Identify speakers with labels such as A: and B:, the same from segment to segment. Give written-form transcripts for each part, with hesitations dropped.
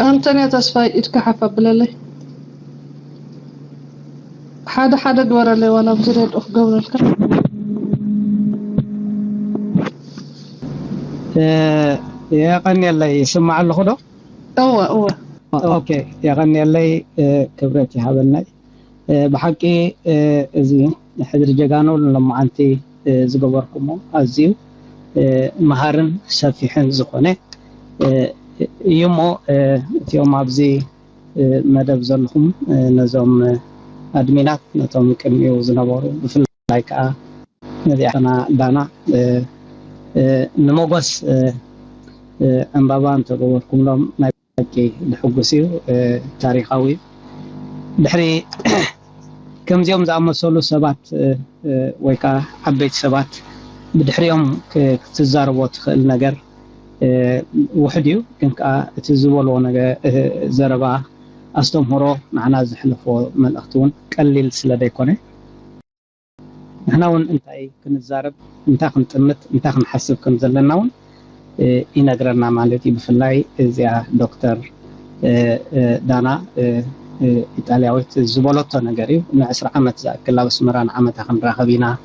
A: أنتني تسفاي إتكحف بلالي حدا دورا لي ولا بزريد أخ قبل الكلام
B: يا غني الله يسمع له خدو
A: أوه
B: اوكي يا غني الله كبرتي حبلنا بحقي ازي حضر جغانو لما انت زغبركم ازيو مهارن سفيحن زخونه يمو يوم ابزي مدب زلهم نزوم ادمينات نتوم كميو زنبورو بفلاي كا نذيعنا دانا نموغس انبابان تغوركم لهم ناكي لحقسيو تاريخاوي دحري كم زيوم زعمسولو سبات ويكا حبيت سبات بدحريهم تزاربو تخيل نجر وحديو كنكا تزولو نجا زربا استمهرو معنا زحلفو ملأختون قليل سلا ديكونه نحنا ون انتاي كنزارب انتا كنطمت انتا كنحسب كم زلناون ينغرنا مالتي بفلاي ازيا دكتور دانا إيطالياويت زبولوتو نغريو ن 10 عامت زاكل لابسمران عامت خنراخبينا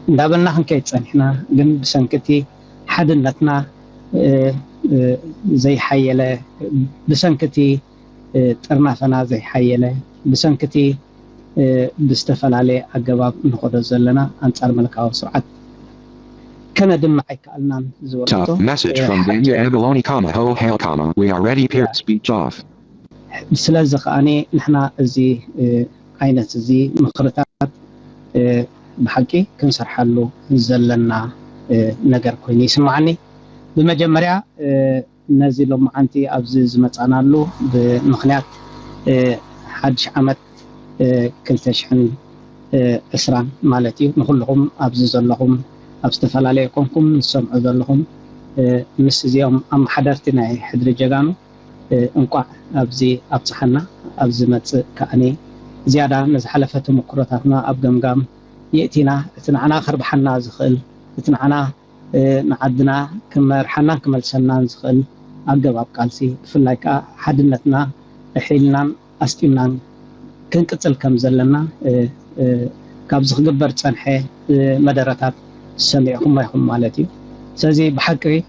B: ندابلنا خنكيت صنحنا ግን بسنكتي حدنتنا زي حيله بسنكتي طرنافنا زي حيله بسنكتي بستفلالي اجباب نخدو زلنا انصار ملكاو سرعت كان دمعي كالنا زولتو
C: message from Vanya Abaloni, ho hail, we are ready, period, speech off.
B: ስለዚህ خاني نحنا ازي عينت ازي مخرطات بحقي كنسرحلو زلنا ነገር ኮይኑ ይስማعني بمجمريا نزلوا معنتي ابز زمصانالو بمخنيات حدش عمت كلتشحن اسران مالتي نخلهم ابز زلهم ابستفلالي يكونكم نسمعوا زلهم مس زيهم ام حدرتنا حدر جغانو انقع ابزي ابصحنا ابز مص كاني زياده نزحلفت مقراتنا اب جمجام ياتينا تنعنا خربحنا زخل تنعنا نعدنا كمرحنا كملسنا زخل اجباب قالسي فلايكا حدنتنا حيلنا استيمنا كنقصل كم زلنا كابز خغبر صنحه مدراتات سمعهم ما يهم مالتي ስለዚህ بحقي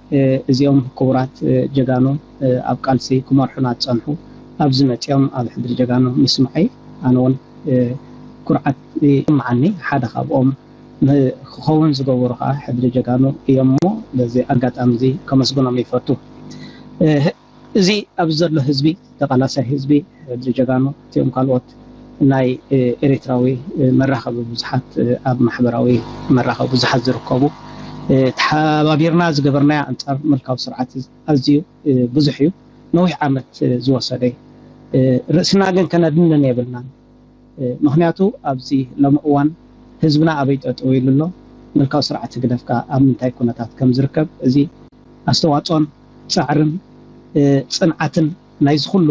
B: እዚኦም كورات جغانو اب قالسي كمرحنا صنحو ابز متيوم اب حدر جغانو مسمعي انون كرعت معني حدا خابኦም خون زغورها حدر جغانو يمو لذي اغاطام زي كمسغنم يفتو زي ابزر له حزبي تقلاسه حزبي حدر جغانو تيم قالوت ناي اريتراوي مراخب بزحات اب محبراوي مراخب بزحات زركبو تحابيرنا زغبرنا انصار ملكاو سرعت ازيو بزحيو نوح عامت زوسدي رسنا ግን ከነድነን ይብልና ምክንያቱ ኣብዚ ለምእዋን ህዝብና አበይት ጠውይልሎ መልካው ስርዓት ግደፍካ ኣብ ምንታይ ኩነታት ከም ዝርከብ እዚ ኣስተዋጽኦን ጻዕርን ጽንዓትን ናይ ዝኹሉ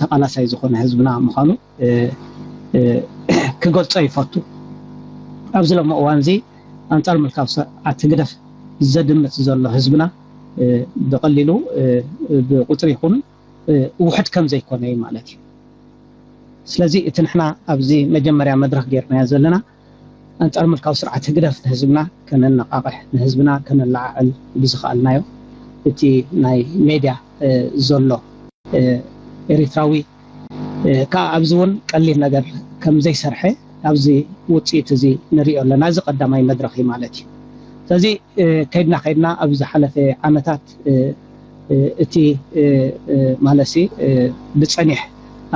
B: ተቃላሳይ ዝኾነ ህዝብና ምዃኑ ክገልጾ ይፈቱ ኣብዚ ለምእዋን እዚ አንጻር መልካው ስርዓት ግደፍ ዘድምጽ ዘሎ ህዝብና በቀሊሉ በቁጥር ይኹን ውሕድ ከም ዘይኮነ ማለት እዩ ስለዚህ እትንሕና ኣብዚ መጀመርያ መድረክ ጌርና ዘለና አንጻር መልካው ስርዓት ግደፍ ህዝብና ከነነቃቀሕ ህዝብና ከነላዓል ብዝኻልናዮ እቲ ናይ ሜድያ ዘሎ ኤሪትራዊ ከኣብዝውን ቀሊል ነገር ከም ዘይሰርሐ ኣብዚ ውጽኢት እዚ ንሪኦ ኣለና እዚ ቀዳማይ መድረክ ማለት እዩ ስለዚህ ከይድና ኣብዚ ሓለፈ ዓመታት እቲ ማለሲ ብጸኒሕ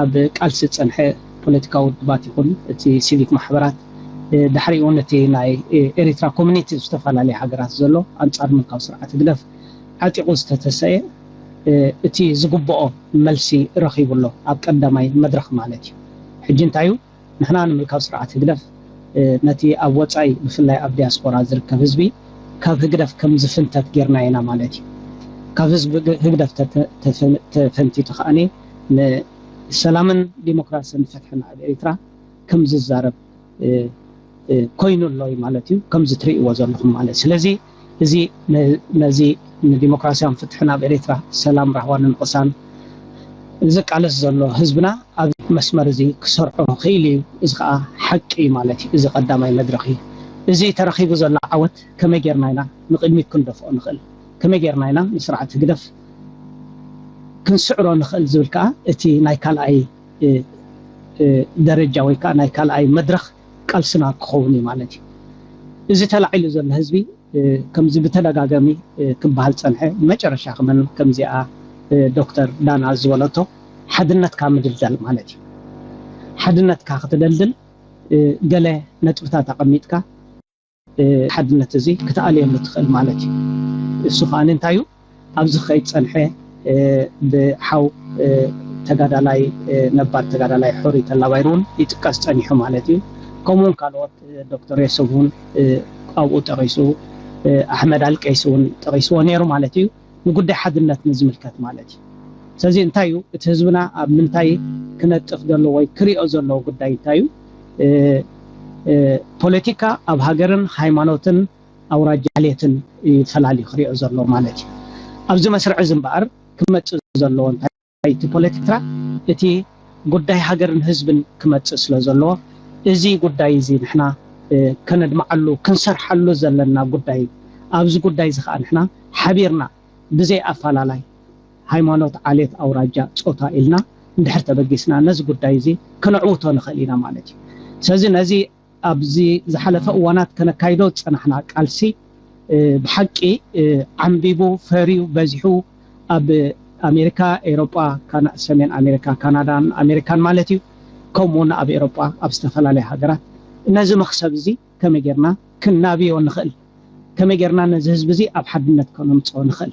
B: ኣብ ቃልሲ ጸንሐ ፖለቲካዊ ድባት ይኹን እቲ ሲቪክ ማሕበራት ድሕሪኡን እቲ ናይ ኤሪትራ ኮሚኒቲ ዝተፈላለዩ ሃገራት ዘሎ አንጻር መልካው ስርዓት ግደፍ ዓጢቁ ዝተተሰየ እቲ ዝግብኦ መልሲ ረኺቡሎ ኣብ ቀዳማይ መድረክ ማለት እዩ ሕጂ እንታዩ ንሕና መልካው ስርዓት ግደፍ ነቲ ኣብ ወጻይ ብፍላይ ኣብ ዲያስፖራ ዝርከብ ህዝቢ ካብ ህግደፍ ከም ዝፍንተት ጌርና ኢና ማለት እዩ ካብ ህዝቢ ህግደፍ ተፈንቲቱ ኸኣኒ ሰላምን ዲሞክራሲን ፈትሕን ኣብ ኤሪትራ ከም ዝዛረብ ኮይኑሎ ማለት እዩ ከም ዝትሪእዎ ዘለኹም ማለት ስለዚ እዚ ነዚ ዲሞክራሲያን ፍትሕን ኣብ ኤሪትራ ሰላም ራህዋንን ቅሳን ዝቃለስ ዘሎ ህዝብና ኣብ መስመር እዚ ክሰርዖ ኺኢሉ እዚ ከዓ ሓቂ ማለት እዩ እዚ ቀዳማይ መድረኽ እዩ እዚ ተረኺቡ ዘሎ ዓወት ከመይ ጌርና ኢና ንቕድሚት ክንደፍኦ ንኽእል ከመይ ጌርና ኢና ንስርዓት ህግደፍ ክንስዕሮ ንኽእል ዝብል ከዓ እቲ ናይ ካልኣይ ደረጃ ወይ ከዓ ናይ ካልኣይ መድረኽ ቃልስና ክኸውን እዩ ማለት እዩ እዚ ተላዒሉ ዘሎ ህዝቢ ከምዚ ብተደጋጋሚ ክበሃል ፀንሐ መጨረሻ ክመን ከምዚኣ ዶክተር ዳና ዝበለቶ ሓድነትካ ምድልዳል ማለት እዩ ሓድነትካ ክትደልድል ገለ ነጥብታት ኣቐሚጥካ ሓድነት እዚ ክትኣልየሉ ትኽእል ማለት እዩ እሱ ከዓ እንታይ እዩ ኣብዚ ኸይድ ፀንሐ ብሓው ተጋዳላይ ነባር ተጋዳላይ ሕሩይ ተላባይሩ እውን ይጥቀስ ፀኒሑ ማለት እዩ ከምኡውን ካልኦት ዶክተር የሱፍ እውን ኣብኡ ጠቒሱ ኣሕመድ ኣልቀይስ እውን ጠቒስዎ ነይሩ ማለት እዩ ንጉዳይ ሓድነት ንዝምልከት ማለት እዩ ስለዚ እንታይ እዩ እቲ ህዝብና ኣብ ምንታይ ክነጥፍ ዘሎ ወይ ክሪኦ ዘለዎ ጉዳይ እንታይ እዩ ፖለቲካ ኣብ ሃገርን ሃይማኖትን ኣውራጃ ዓልየትን ይፈላለዩ ክሪኦ ዘሎ ማለት እዩ ኣብዚ መስርዕ እዚ እምበኣር ክመፅእ ዘለዎ እንታይ እቲ ፖለቲካ እቲ ጉዳይ ሃገርን ህዝብን ክመፅእ ስለ ዘለዎ እዚ ጉዳይ እዚ ንሕና ከነድምዓሉ ክንሰርሓሉ ዘለና ጉዳይ ኣብዚ ጉዳይ እዚ ከዓ ንሕና ሓቢርና ብዘይ ኣፈላላይ ሃይማኖት ዓልየት ኣውራጃ ፆታ ኢልና እንድሕር ተበጊስና ነዚ ጉዳይ እዚ ከነዕውቶ ንኽእል ኢና ማለት እዩ ስለዚ ነዚ ኣብዚ ዝሓለፈ እዋናት ከነካይዶ ፀናሕና ቃልሲ ብሓቂ ዓንቢቡ ፈርዩ በዚሑ ኣብ ኣሜሪካ ኤሮጳ ሰሜን ኣሜሪካ ካናዳን ኣሜሪካን ማለት እዩ ከምኡውን ኣብ ኤሮጳ ኣብ ዝተፈላለዩ ሃገራት ነዚ መክሰብ እዚ ከመይ ጌርና ክናብዮ ንኽእል ከመይ ጌርና ነዚ ህዝቢ እዚ ኣብ ሓድነት ከነምፅኦ ንኽእል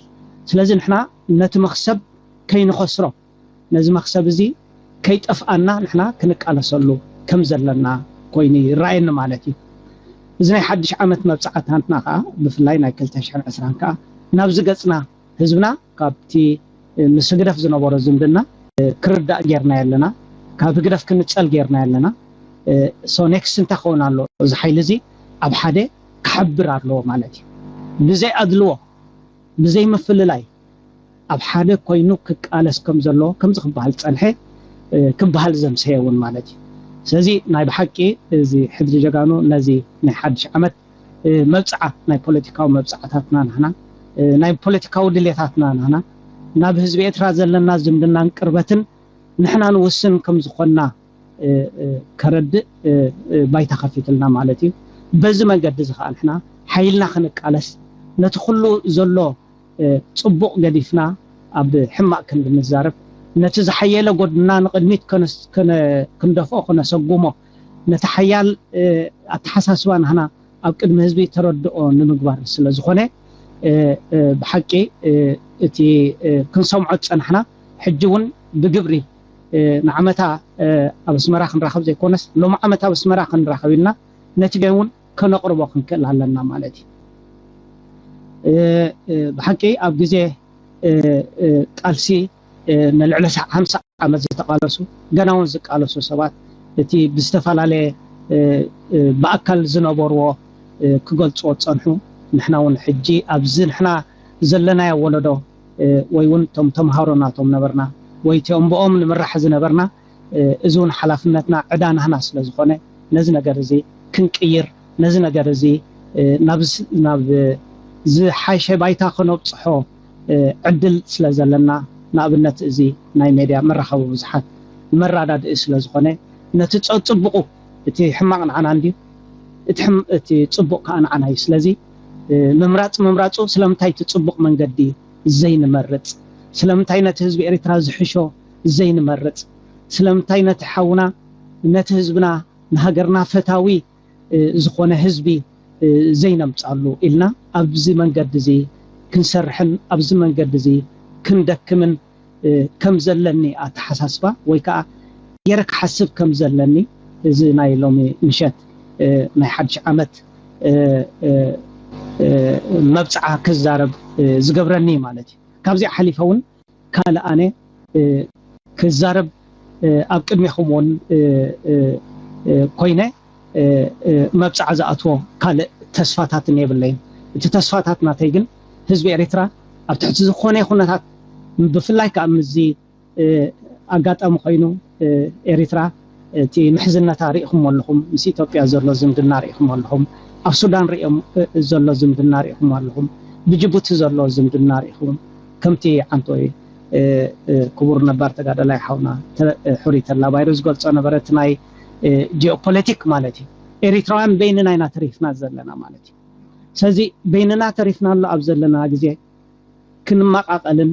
B: ስለዚ ንሕና ነቲ መክሰብ ከይንኸስሮ ነዚ መክሰብ እዚ ከይጠፍኣና ንሕና ክንቃለሰሉ ከም ዘለና ኮይኑ ይረኣየኒ ማለት እዩ እዚ ናይ ሓድሽ ዓመት መብፃዕታትና ከዓ ብፍላይ ናይ 2020 ከዓ ናብ ዝገፅና ህዝብና ካብቲ ምስ ህግደፍ ዝነበሮ ዝምድና ክርዳእ ጌርና ያለና ካብ ህግደፍ ክንፀል ጌርና ያለና ሶ ኔክስት እንታይ ክኸውን ኣሎ እዚ ሓይሊ እዚ ኣብ ሓደ ክሓብር ኣለዎ ማለት እዩ ብዘይ ኣድልዎ ብዘይ ምፍልላይ ኣብ ሓደ ኮይኑ ክቃለስ ከም ዘሎ ከምዚ ክበሃል ፀንሐ ክበሃል ዘምሰየ እውን ማለት እዩ ስለዚ ናይ ብሓቂ እዚ ሕድሪ ጀጋኑ ነዚ ናይ ሓድሽ ዓመት መብፅዓት ናይ ፖለቲካዊ መብፅዓታትና ንሕና ናይ ፖለቲካዊ ድሌታትና ንሕና ናብ ህዝቢ ኤርትራ ዘለና ዝምድናን ቅርበትን ንሕና ንውስን ከም ዝኾንና ከረድእ ባይታ ከፊትልና ማለት እዩ በዚ መንገዲ እዚ ከዓ ንሕና ሓይልና ክንቃለስ ነቲ ኩሉ ዘሎ ፅቡቕ ገዲፍና ኣብ ሕማቅ ክንዲ ንዛረብ ነቲ ዝሓየለ ጎድና ንቅድሚት ክንደፍኦ ክነሰጉሞ ነቲ ሓያል ኣተሓሳስባ ንሕና ኣብ ቅድሚ ህዝቢ ተረድኦ ንምግባር ስለ ዝኾነ ብሓቂ እቲ ክንሰምዖ ፀናሕና ሕጂ እውን ብግብሪ ንዓመታ ኣብ ኣስመራ ክንራኸብ ዘይኮነስ ሎሚ ዓመት ኣብ ኣስመራ ክንራኸብ ኢልና ነቲ ገይ እውን ከነቕርቦ ክንክእል ኣለና ማለት እዩ ብሓቂ ኣብ ግዜ ቃልሲ ንልዕሊ 50 ዓመት ዝተቃለሱ ገና እውን ዝቃለሱ ሰባት እቲ ብዝተፈላለየ ብኣካል ዝነበርዎ ክገልፅዎ ፀንሑ ንሕና እውን ሕጂ ኣብዚ ንሕና ዘለናዮ ወለዶ ወይ እውን ቶም ተምሃሮናቶም ነበርና ወይ ቲኦም ንምራሕ ዝነበርና እዚ እውን ሓላፍነትና ዕዳናህና ስለ ዝኾነ ነዚ ነገር እዚ ክንቅይር ነዚ ነገር እዚ ናብ ዝሓሸ ባይታ ክነብፅሖ ዕድል ስለ ዘለና ንኣብነት እዚ ናይ ሜድያ መራኸቢ ብዙሓት መራዳድኢ ስለ ዝኾነ ነቲ ፅቡቕ እቲ ሕማቕ ንዓና እንድዩ እቲ ፅቡቕ ከዓ ንዓና እዩ ስለዚ ምምራፁ ስለምንታይ እቲ ፅቡቕ መንገዲ ዘይንመርፅ ስለምንታይ ነቲ ህዝቢ ኤርትራ ዝሕሾ ዘይንመርፅ ስለምንታይ ነቲ ሓውና ነቲ ህዝብና ንሃገርና ፈታዊ ዝኾነ ህዝቢ ዘይነምፃሉ ኢልና ኣብዚ መንገዲ እዚ ክንሰርሕን ኣብዚ መንገዲ እዚ ክንደክምን ከም ዘለኒ ኣተሓሳስባ ወይ ከዓ ገይረ ክሓስብ ከም ዘለኒ እዚ ናይ ሎሚ ምሸት ናይ ሓድሽ ዓመት መብፅዓ ክዛረብ ዝገብረኒ ማለት እዩ ካብዚ ሓሊፈ እውን ካልእ ኣነ ክዛረብ ኣብ ቅድሚኹም እውን ኮይነ መብፅዓ ዝኣትዎ ካልእ ተስፋታት የብለይን እቲ ተስፋታት ናተይ ግን ህዝቢ ኤርትራ ኣብ ትሕቲ ዝኾነ ኩነታት ብፍላይ ከዓ ምዚ ኣጋጣሚ ኮይኑ ኤሪትራ እቲ ምሕዝነታ ሪኢኹም ኣለኹም ምስ ኢትዮጵያ ዘሎ ዝምድና ሪኢኹም ኣለኹም ኣብ ሱዳን ሪኦም ዘሎ ዝምድና ሪኢኹም ኣለኹም ብጅቡቲ ዘሎ ዝምድና ሪኢኹም ከምቲ ዓንቶይ ክቡር ነባር ተጋዳላይ ሓውና ሕሩይ ተላባይሩ ዝገልጾ ነበረት ናይ ጂኦፖለቲክ ማለት እዩ ኤሪትራውያን በይንና ኢና ተሪፍና ዘለና ማለት እዩ ስለዚ በይንና ተሪፍና ኣሎ ኣብ ዘለና ግዜ ክንማቃቀልን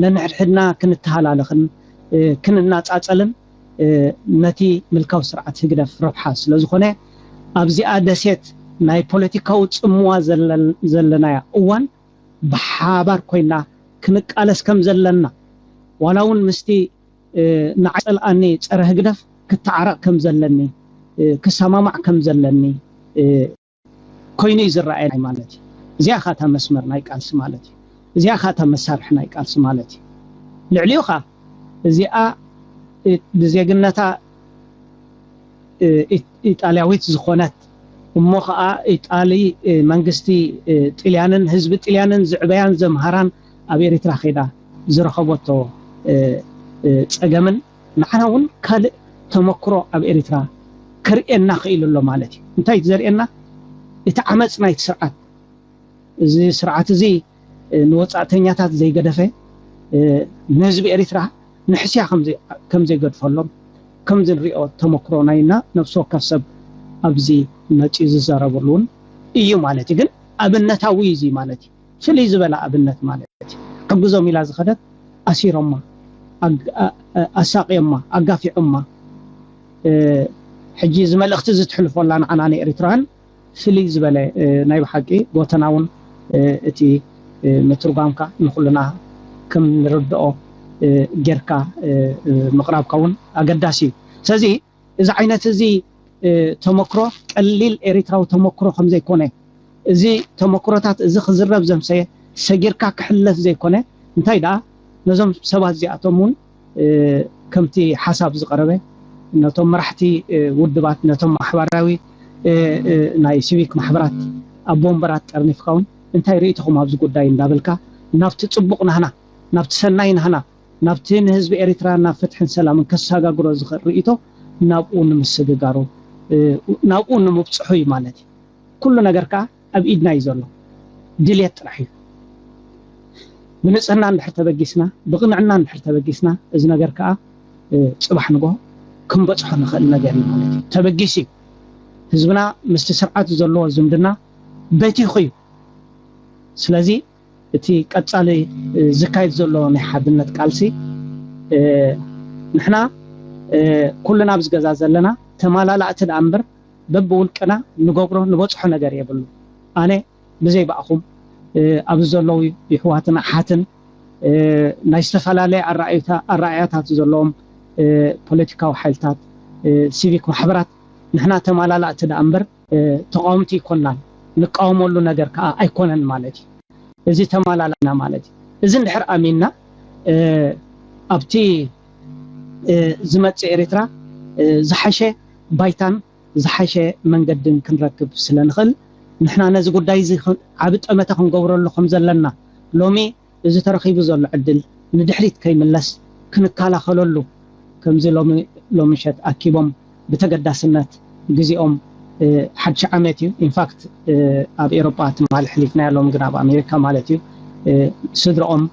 B: ነንሕድሕድና ክንተሃላለኽን ክንናጻጸልን ነቲ ምልካው ስርዓት ህግደፍ ረብሓ ስለዝኾነ ኣብዚኣ ደሴት ናይ ፖለቲካዊ ጽምዋ ዘለና እዋን ብሓባር ኮይና ክንቃለስ ከም ዘለና ዋላውን ምስቲ ንዓጸልኣኒ ፀረ ህግደፍ ክትዓረቕ ከም ዘለኒ ክሰማማዕ ከም ዘለኒ ኮይኑ ይዝረአይ ማለት እዩ እዚኣ ኻታ መስመር ናይ ቃልሲ ማለት እዩ እዚኣ ኻታ መሳርሕ ናይ ቃልሲ ማለት እዩ ልዕሊኡ ኻ እዚኣ ብዜግነታ ኢጣልያዊት ዝኾነት እሞ ኸኣ ኢጣሊ መንግስቲ ጣልያንን ህዝቢ ጣልያንን ዝዕበያን ዘምሃራን ኣብ ኤሪትራ ኸይዳ ዝረኸበቶ ፀገምን ንዓና እውን ካልእ ተመክሮ ኣብ ኤሪትራ ክርኤና ኽኢሉ ኣሎ ማለት እዩ እንታይ ዘርኤና እቲ ዓመፅ ናይቲ ስርዓት እዚ ስርዓት እዚ ንወፃእተኛታት ዘይገደፈ ንህዝቢ ኤሪትራ ንሕስያ ከም ዘይገድፈሎም ከም ዝንሪኦ ተመክሮ ናይና ነፍሲ ወከፍ ሰብ ኣብዚ መጪ ዝዛረበሉን እዩ ማለት እዩ ግን ኣብነታዊ እዚ ማለት እዩ ፍልይ ዝበለ ኣብነት ማለት እዩ ሕግዞም ኢላ ዝኸደት ኣሲሮማ ኣሳቂዮማ ኣጋፊዖማ ሕጂ ዝመልእኽቲ ዝትሕልፈላ ንዓና ኤሪትራውያን ፍልይ ዝበለ ናይ ብሓቂ ጎተናውን እቲ ምትርጓምካ ንኹልና ከም ንርድኦ ጌርካ ምቕራብካ እውን ኣገዳሲ እዩ ስለዚ እዚ ዓይነት እዚ ተመክሮ ቀሊል ኤሪትራዊ ተመክሮ ከም ዘይኮነ እዚ ተመክሮታት እዚ ክዝረብ ዘምሰየ ሰጊርካ ክሕለፍ ዘይኮነ እንታይ ደኣ ነዞም ሰባት እዚኣቶም እውን ከምቲ ሓሳብ ዝቐረበ ነቶም መራሕቲ ውድባት ነቶም ማሕበራዊ ናይ ሲቪክ ማሕበራት ኣብ ቦምበራት ጠርኒፍካ እውን እንታይ ርኢትኹም ኣብዚ ጉዳይ እንዳበልካ ናብቲ ጽቡቕ ናህና ናብቲ ሰናይ ናህና ናብቲ ንህዝቢ ኤሪትራ ናብ ፍትሕን ሰላምን ከሰጋግሮ ዝኽእል ርኢቶ ናብኡ ንምስግጋሩ ናብኡ ንምብፅሑ እዩ ማለት እዩ ኩሉ ነገር ከዓ ኣብ ኢድና እዩ ዘሎ ድልየት ጥራሕ እዩ ብንጽህና እንድሕር ተበጊስና ብቕንዕና እንድሕር ተበጊስና እዚ ነገር ከዓ ጽባሕ ንጎ ክንበፅሖ ንኽእል ነገር እዩ ማለት እዩ ተበጊስ እዩ ህዝብና ምስቲ ስርዓት ዘለዎ ዝምድና በቲኹ እዩ ስለዚ እቲ ቀጻሊ ዝካየድ ዘሎ ናይ ሓድነት ቃልሲ ንሕና ኩልና ብዝገዛ ዘለና ተማላላእቲ ዳ እምበር በብውልቅና ንገብሮ ንበፅሖ ነገር የብሉ ኣነ ብዘይ ባእኹም ኣብ ዘለው ይሕዋትን ኣሓትን ናይ ዝተፈላለየ ኣረኣያታት ዘለዎም ፖለቲካዊ ሓይልታት ሲቪክ ማሕበራት ንሕና ተማላላእቲ ዳ እምበር ተቃውምቲ ይኮናን ንቃወመሉ ነገር ከዓ ኣይኮነን ማለት እዩ እዚ ተማላላና ማለት እዩ እዚ እንድሕር ኣሚንና ኣብቲ ዝመጽእ ኤሪትራ ዝሓሸ ባይታን ዝሓሸ መንገድን ክንረክብ ስለንኽእል ንሕና ነዚ ጉዳይ እዚ ዓብ ጠመተ ክንገብረሉ ከም ዘለና ሎሚ እዚ ተረኺቡ ዘሎ ዕድል ንድሕሪት ከይምለስ ክንከላኸለሉ ከምዚ ሎሚ ሸት ኣኪቦም ብተገዳስነት ግዜኦም ሓድሽ ዓመት እዩ ኢንፋክት ኣብ ኤሮፓ ትማል ሕሊፍና ያለዎም ግን ኣብ ኣሜሪካ ማለት እዩ ስድሮኦም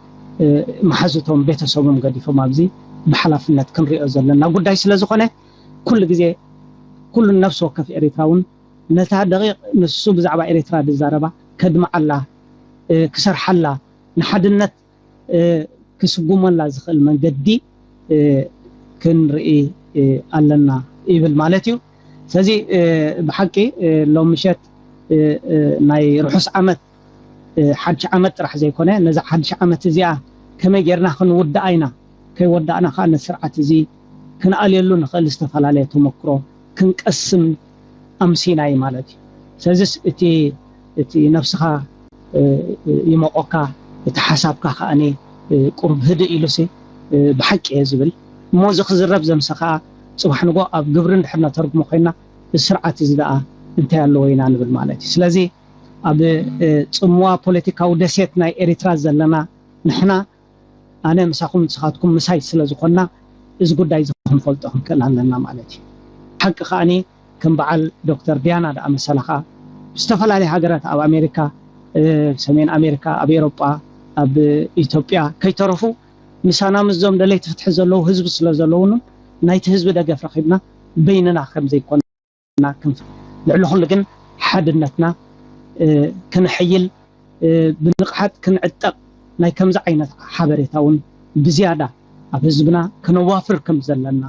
B: ማሓዙቶም ቤተሰቦም ገዲፎም ኣብዚ ብሓላፍነት ክንሪኦ ዘለና ጉዳይ ስለ ዝኾነ ኩሉ ግዜ ኩሉ ነፍሲ ወከፍ ኤሪትራውን ነታ ደቂቕ ንሱ ብዛዕባ ኤሪትራ ዝዛረባ ከድምዓላ ክሰርሓላ ንሓድነት ክስጉመላ ዝኽእል መንገዲ ክንርኢ ኣለና ይብል ማለት እዩ ስለዚ ብሓቂ ሎም ምሸት ናይ ርሑስ ዓመት ሓድሽ ዓመት ጥራሕ ዘይኮነ ነዛ ሓድሽ ዓመት እዚኣ ከመይ ጌርና ክንውዳእ ኢና ከይወዳእና ከዓ ነስርዓት እዚ ክንኣልየሉ ንኽእል ዝተፈላለየ ተመክሮ ክንቀስም ኣምሲና እዩ ማለት እዩ ስለዚ እቲ ነፍስኻ ይሞቆካ እቲ ሓሳብካ ከኣኒ ቁርብ ህድእ ኢሉሲ ብሓቂ እየ ዝብል እሞ እዚ ክዝረብ ዘምሰኻ ጽባሕ ንጎ ኣብ ግብሪ እንድሕርና ተርጉሞ ኮይና ስርዓት እዚ ደኣ እንታይ ኣለዎ ኢና ንብል ማለት እዩ ስለዚ ኣብ ጽምዋ ፖለቲካዊ ደሴት ናይ ኤሪትራ ዘለና ንሕና ኣነ ምሳኹም ንስኻትኩም ምሳይ ስለ ዝኾንና እዚ ጉዳይ ዝኹም ፈልጦ ክንክእል ኣለና ማለት እዩ ሓቂ ከኣኒ ከም በዓል ዶክተር ዲያና ዳ መሰላኻ ዝተፈላለዩ ሃገራት ኣብ ኣሜሪካ ሰሜን ኣሜሪካ ኣብ ኤውሮጳ ኣብ ኢትዮጵያ ከይተረፉ ምሳና ምዞም ደለይ ትፍትሕ ዘለዉ ህዝቢ ስለ ዘለውኑ ናይቲ ህዝቢ ደገፍ ረኺብና በይንና ከም ዘይኮንና ክንፍ ልዕሊ ኩሉ ግን ሓድነትና ክንሕይል ብንቕሓት ክንዕጠቕ ናይ ከምዚ ዓይነት ሓበሬታ እውን ብዝያዳ ኣብ ህዝብና ክነዋፍር ከም ዘለና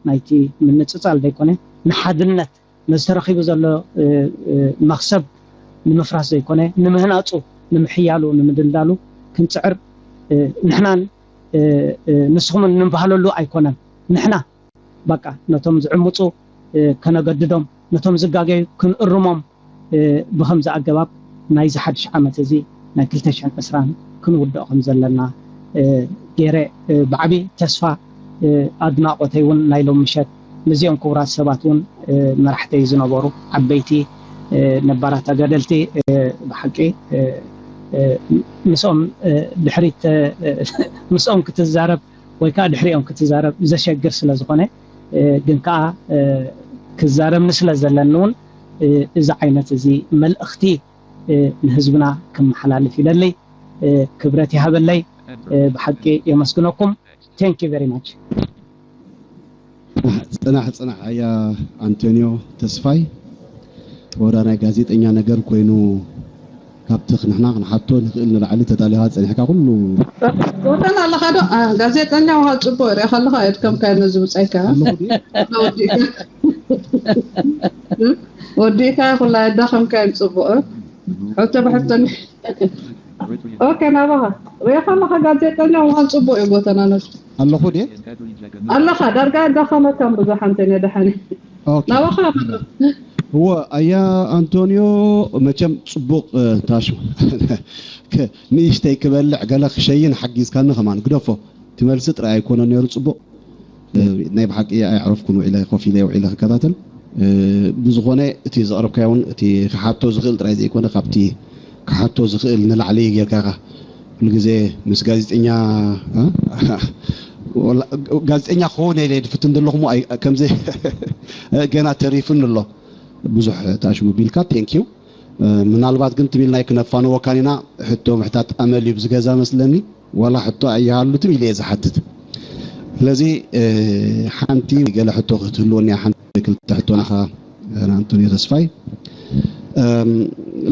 B: ናይቲ ምንፅፃል ዘይኮነ ንሓድነት ነዝተረኺቡ ዘሎ መክሰብ ንምፍራስ ዘይኮነ ንምህናፁ ንምሕያሉ ንምድልዳሉ ክንፅዕር ንሕናን ንስኹምን ንባህለሉ ኣይኮነን ንሕና በቃ ነቶም ዝዕምፁ ከነገድዶም ነቶም ዝጋገዩ ክንእርሞም ብከምዚ ኣገባብ ናይ ዝሓድሽ ዓመት እዚ ናይ 2020 ክንውድቕ ከም ዘለና ገይረ ብዓቢ ተስፋ ኣድናቆተይ እውን ናይ ሎም ምሸት ነዚኦም ክቡራት ሰባት እውን መራሕተይ ዝነበሩ ዓበይቲ ነባራት ተጋደልቲ ብሓቂ ምስኦም ድሕሪት ምስኦም ክትዛረብ ወይ ከዓ ድሕሪኦም ክትዛረብ ዘሸግር ስለ ዝኾነ ግን ከዓ ክዛረብ ስለ ዘለኒ እውን እዚ ዓይነት እዚ መልእኽቲ ንህዝብና ክመሓላለፍ ይደሊ ክብረት ይሃበለይ ብሓቂ የመስግነኩም thank you very much
D: ጽናሕ አያ አንቶኒዮ ተስፋይ ወራና ጋዜጠኛ ነገር ኮይኑ ካብቲ ንሕና ክንሓቶ ንኽእል ንላዕሊ ተጣሊኻ ፀኒሕካ ኩሉ
A: ወተና ኣለኻዶ ጋዜጠኛ ውሃ ጽቡቕ ሪኢኻ ኣለኻ እድከም ካይነ ዝብፀይካ ወዲካ ኩላ ይዳኸም ካይን ጽቡቕ ሕቶ ብሕቶኒ ኦኬ ናባኻ ሪኢኻ ኣለኻ ጋዜጠኛ ውሃ ጽቡቕ እዩ ቦተና ነሱ
D: ኣለኹ ዲ
A: ኣለኻ ዳርጋ ይዳኸመከም ብዙሕ አንተኒ ደሓኒ ናባኻ
D: هو أيا أنطونيو مچم صبوق تاشو نيشتي كبلع قالك شيء حقيس كان كمان قدفو تملست رأي يكون نيرو صبوق نايب حق يعرف كونوا إلى خوفي لي وإلى كذاتل بزغونه تي زقرب كيون تي حاتو زغل رأي زي يكون خبتي حاتو زغل نلعلي غير كذا الجزء مس غازيتنيا ولا غازيتنيا خونه اللي فتندلهم كم زي جنا تعرفون الله بزح تاشو بيلكا ثانك يو منالبات كنت بيلنا يكنفانو وكانينا حتى محتاج امل يبزغزا مسلني ولا حتى ايالو تبي لي زحتت لذي حنتي قال حتى قتلوني حنتي كنت تحتونا انا انطونيو تسفاي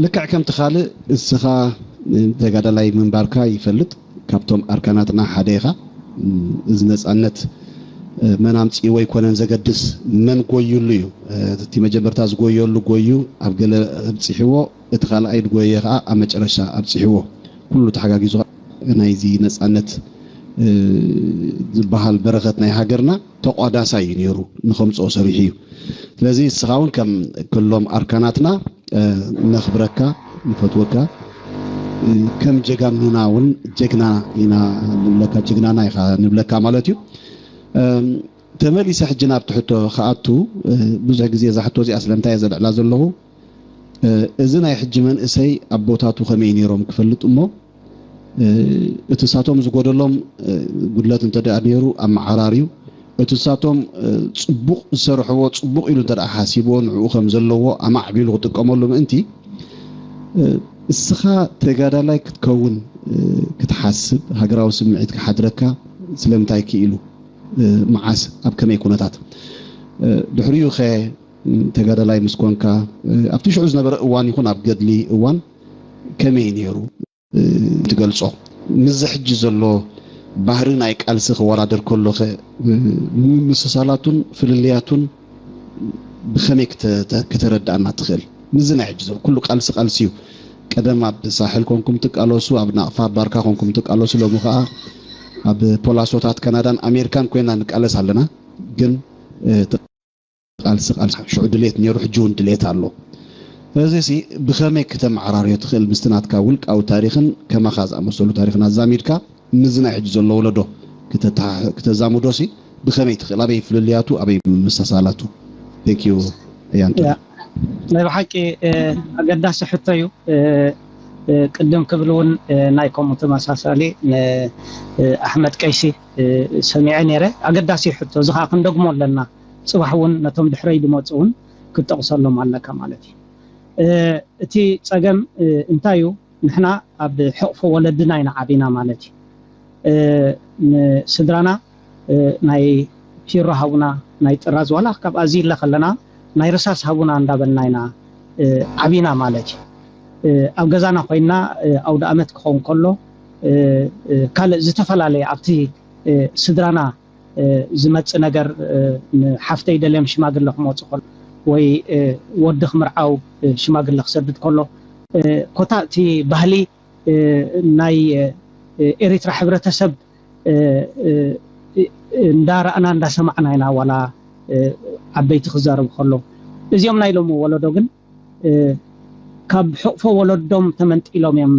D: لك كم تخالي السخا تقعد لاي من باركا يفلت كابتوم اركاناتنا حديقه ازنصانت منامصي ወይ ኮነን ዘገድስ መን ጎዩሉ እዩ እቲ መጀመርታ ዝጎየሉ ጎዩ ኣብ ገለ ኣብጽሕዎ እቲ ካልኣይ ጎየ ከዓ ኣብ መጨረሻ ኣብጽሕዎ ኩሉ ተሓጋጊዙ ናይዚ ነጻነት ዝበሃል በረኸት ናይ ሃገርና ተቋዳሳይ ነይሩ ንኸምጽኦ ሰሪሕ እዩ ስለዚ ስኻውን ከም ኩሎም ኣርካናትና ነኽብረካ ንፈትወካ ከም ጀጋኑናውን ጀግና ኢና ንብለካ ጀግናና ኢኻ ንብለካ ማለት እዩ ተመሊሰ ሕጅና ብትሕቶ ከኣቱ ብዙሕ ግዜ ዛሕቶ እዚ ኣስለምታይ ዘልዕላ ዘለኹ እዚ ናይ ሕጂ መንእሰይ ኣቦታቱ ከመይ ነይሮም ክፈልጡ እሞ እቲ ሳቶም ዝጎደሎም ጉድለት እንተደኣ ነይሩ ኣብ መዓራርዩ እቲ ሳቶም ጽቡቕ ዝሰርሕዎ ጽቡቕ ኢሉ እንተደኣ ሓሲቦ ንዕኡ ከም ዘለዎ ኣማዕቢሉ ክጥቀመሉ ምእንቲ እስኻ ተጋዳላይ ክትከውን ክትሓስብ ሃገራዊ ስምዒት ክሓድረካ ስለምንታይ ክኢሉ معاس أب كم يكونات دحريو خي تجادلاي مسكونكا أفتش عزنا برأوان يكون أبجد لي أوان كم ينيرو تقلصو مزح جزلو بحرين أيك ألسخ ورادر كله خي مسلسلاتون فيلمياتون بخميك كترد أنا تخيل مزنا عجزو كله ألسخ ألسيو كدام أب ساحل كونكم تقالوسو أبناء فاباركا كونكم تقالوسو لو مخا أب بولاسوتات كندا أمريكان كوينا نقلس علينا جن قالس شو دليت نيروح جون دليت على هذا سي بخمك تم عرارية تخيل مستنات كولك أو تاريخا كما خاز أمسلو تاريخنا زاميركا نزنا عجز الله ولده كتزامو دوسي بخمك تخيل أبي فلولياتو أبي مستسالاتو thank you يا أنتو
B: لا بحكي أقداش حتى يو قدم كبلون نايكم تماساسالي احمد قيسي سميع نيره اقداسي حتى زخا كندغمو لنا صباحون نتم دحري دموصون كتقصلهم عليك مالتي اتي صقم انتايو نحنا اب حقف ولدنا ينعبينا مالتي سدرانا ناي ፊሮ ሃቡና ናይ ጥራዝ ዋላ ካብ ኣዚ ለኸለና ናይ ርሳስ ሃቡና እንዳበልናይና ዓቢና ማለት ኣብ ገዛና ኮይና ኣውደ ኣመት ክኾን ከሎ ካልእ ዝተፈላለየ ኣብቲ ስድራና ዝመጽ ነገር ሓፍተይ ደለም ሽማግለ ክመጽ ከሎ ወይ ወዲ ክምርዓው ሽማግለ ክሰድድ ከሎ ኮታቲ ባህሊ ናይ ኤሪትራ ሕብረተሰብ እንዳራ انا እንዳሰማዕና ኢና ዋላ ዓበይቲ ክዛረብ ከሎ እዚኦም ናይሎም ወለዶ ግን ካብ ሕቅፎ ወለዶም ተመንጢሎም እዮም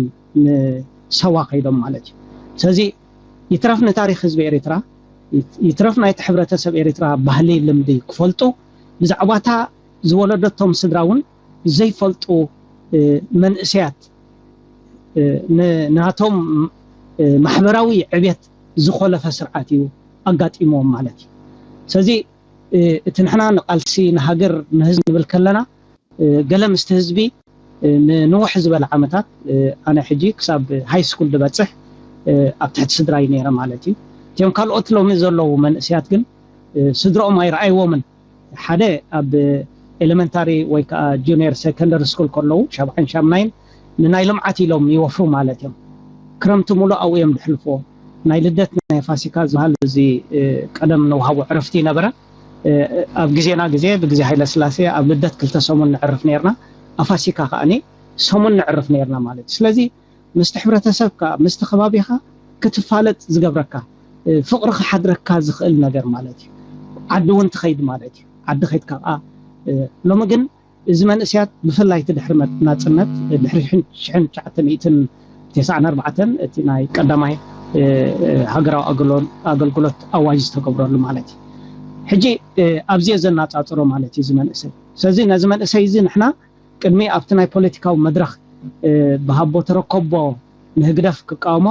B: ሰዋ ከይዶም ማለት እዩ ስለዚ ይትረፍነ ታሪክ ህዝቢ ኤሪትራ ይትረፍና ሕብረተሰብ ኤሪትራ ባህሊ ልምዲ ክፈልጡ ብዛዕባታ ዝወለደቶም ስድራውን ዘይፈልጡ መንእስያት ናቶም ማሕበራዊ ዕብየት ዝخلፈ ስርዓት እዩ አጋጢሞም ማለት ስለዚህ እትንሕና ንቃልሲ ንሃገር ንህዝብ ንብልከለና ገለም ህዝቢ ንውሕ ዝበለ ዓመታት ኣነ ሕጂ ክሳብ ሃይ ስኩል ድበጽሕ ኣብ ትሕቲ ስድራይ ነይረ ማለት እዩ እቶም ካልኦት ሎሚ ዘለዉ መንእስያት ግን ስድሮኦም ኣይረኣይዎምን ሓደ ኣብ ኤሌመንታሪ ወይ ከዓ ጁኒየር ሴኮንደሪ ስኩል ከለዉ ሻብዓን ሻምናይን ንናይ ልምዓት ኢሎም ይወፍሩ ማለት እዮም ክረምቲ ሙሉእ ኣብኡ እዮም ድሕልፎ ናይ ልደት ናይ ፋሲካ ዝሃል እዚ ቀደም ነው ሃው ዕረፍቲ ነበረ ኣብ ግዜና ግዜ ብግዜ ሃይለ ስላሴ ኣብ ልደት ክልተ ሰሙን ንዕርፍ ነርና ኣፋሲካ ካኒ ሰሙን ንዕርፍ ነርና ማለት ስለዚ ምስቲ ሕብረተሰብካ ምስቲ ከባቢኻ ክትፋለጥ ዝገብረካ ፍቅርካ ሓድረካ ዝኽእል ነገር ማለት እዩ ዓዲ እውን ትኸይድ ማለት እዩ ዓዲ ኸይድካ ሎሚ ግን እዚ መንእስያት ብፍላይ ትድሕር ናጽነት ድሕሪ 1994 እቲ ናይ ቀዳማይ ሃገራዊ አገልግሎት አዋጅ ተገብረሉ ማለት ሕጂ ኣብዚ ዘናጻጽሮ ማለት እዩ ዝመንእሰይ ስለዚህ ነዚ መንእሰይ እዚ ንሕና ቅድሚ ኣብቲ ናይ ፖለቲካዊ መድረኽ በሃቦ ተረከቦ ንህግደፍ ክቃወሞ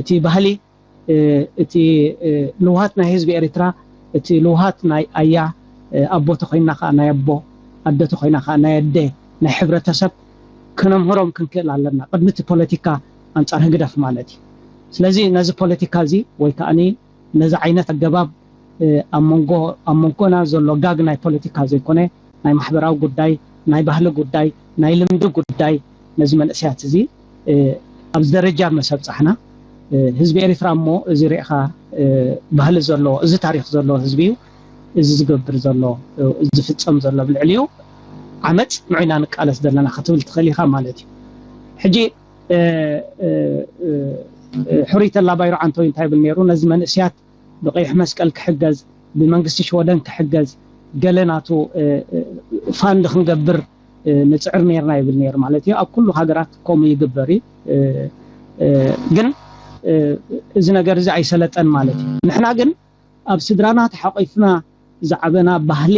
B: እቲ ባህሊ እቲ ልውሃት ናይ ህዝቢ ኤሪትራ እቲ ልውሃት ናይ ኣያ ኣቦተ ኮይና ኻ ናይ ኣቦ ኣደተ ኮይና ኻ ናይ ኣደ ናይ ሕብረተሰብ ክነምህሮም ክንክእል ኣለና ቅድሚ እቲ ፖለቲካ አንጻር ህግደፍ ማለት እዩ ስለዚህ ነዚ ፖለቲካ እዚ ወይ ከኣኒ ነዚ ዓይነት አገባብ ኣመንጎና ዘሎ ጋግ ናይ ፖለቲካ ዘይኮነ ናይ ማሕበራዊ ጉዳይ ናይ ባህሊ ጉዳይ ናይ ልምዲ ጉዳይ ነዚ መንእስያት እዚ ኣብ ደረጃ መሰብጻሕና ህዝቢ ኤሪትራ ሞ እዚ ሪኢኻ ባህሊ ዘሎ እዚ ታሪክ ዘሎ ህዝቢ እዚ ዝገብር ዘሎ እዚ ፍጸም ዘሎ ብልዕልዩ ዓመት ንዕና ንቃለስ ዘለና ክትብል ትኸሊኻ ማለት እዩ ሕጂ حريت الله بايرو عنتو انتاي بالنيرو نز منسيات بقيح مسقل كحجز بمنغستي شودن كحجز قالناتو فاند خنقبر نصعر نيرنا بالنير معناتي اب كل هاجرات كوم يغبري ግን እዚ ነገር እዚ አይሰለጠን ማለት ንሕና ግን ኣብ ስድራና ተሐቂፍና ዝዓበና ባህሊ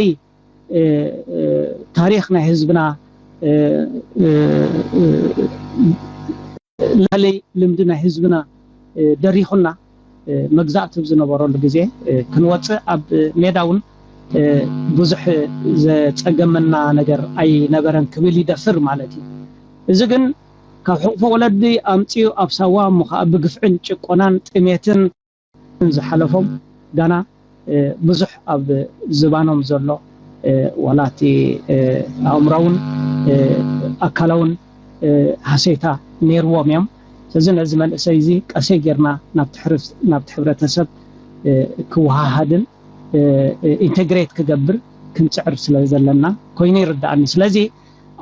B: ታሪኽና ህዝብና لالي لمدنا حزبنا دريخنا مجزات بزنبرو لجزء كنوات أب ميداون بزح زتجمعنا نجر أي نبرن كبيلي دفر مالتي إذا كان كحق ولدي أمتيو أبسوا مخاب بقفعن شقنان تميتن زحلفهم دانا بزح أب زبانهم زلوا ولاتي عمرون أكلون حسيتا نيروم يوم سزن الزمن سيزي كسيجرنا نبت حبرتسب كوهادن انتجريت كجبر كنت عرف سلازلنا كويني رد عني سلازي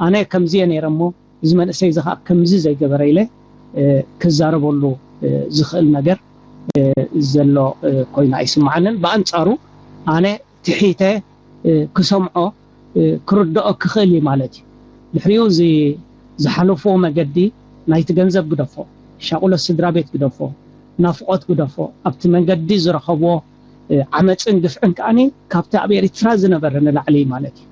B: أنا كمزي أنا رمو زمن سيزها كمزي زي جبريله كزاربولو زخل نجر زلوا كوينا يسمعنا بأنصارو أنا تحيته كسمعه كرداء كخلي مالتي بحريوزي زحلفو مجدي نايت جنزب قدفو شاقول السدرابيت قدفو نافقات قدفو أبت من جدي زرخبو عمت انقف عنك أني كابتا أبيري ترازنا برنا العلي مالتي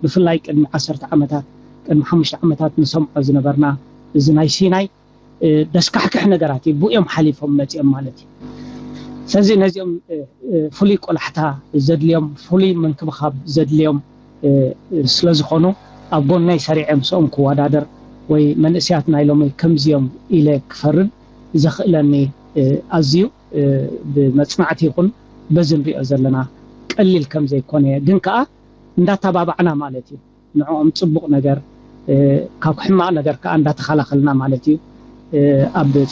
B: بفلايك إن 10 عمتات إن 5 عمتات نسمع زنبرنا زناي سيناي دسكحكح نجاراتي بويم حليفهم متيم مالتي سازي نزيم فولي قلحتا زد اليوم فولي من كبخاب زد اليوم سلازخونو أبون ناي سريع مسؤوم كوادادر وي من اسياتنا يلومي كمزيوم إلى كفرد زخلني أزيو بمسمعتي يكون بزن بأزلنا قليل كم زي كوني دنكا ندا تبابعنا مالتي نعوم تصبق نجار كاك حما نجار كأندا تخلقلنا مالتي أب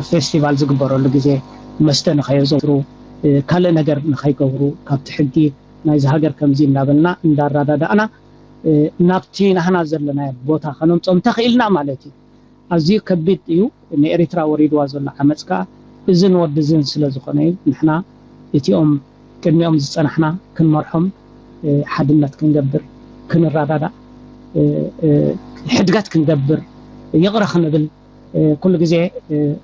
B: فيستيفال زقبرو لجزء مستن خيزورو كله نجار نخيجورو كابتحجي نايز هاجر كم زين نابلنا ندار رادا أنا نابتي نحن زلنا بوتا خنوم تصوم تخيلنا مالتي أزيو كبيت يو إن إريترا وريد وازولا حمسكا إذن ودزن سلازخوني نحنا يتيوم كن يوم زصنحنا كن مرحم حدنات كنجبر كن الرادادا حدقات كنجبر يغرخ نبل كل جزء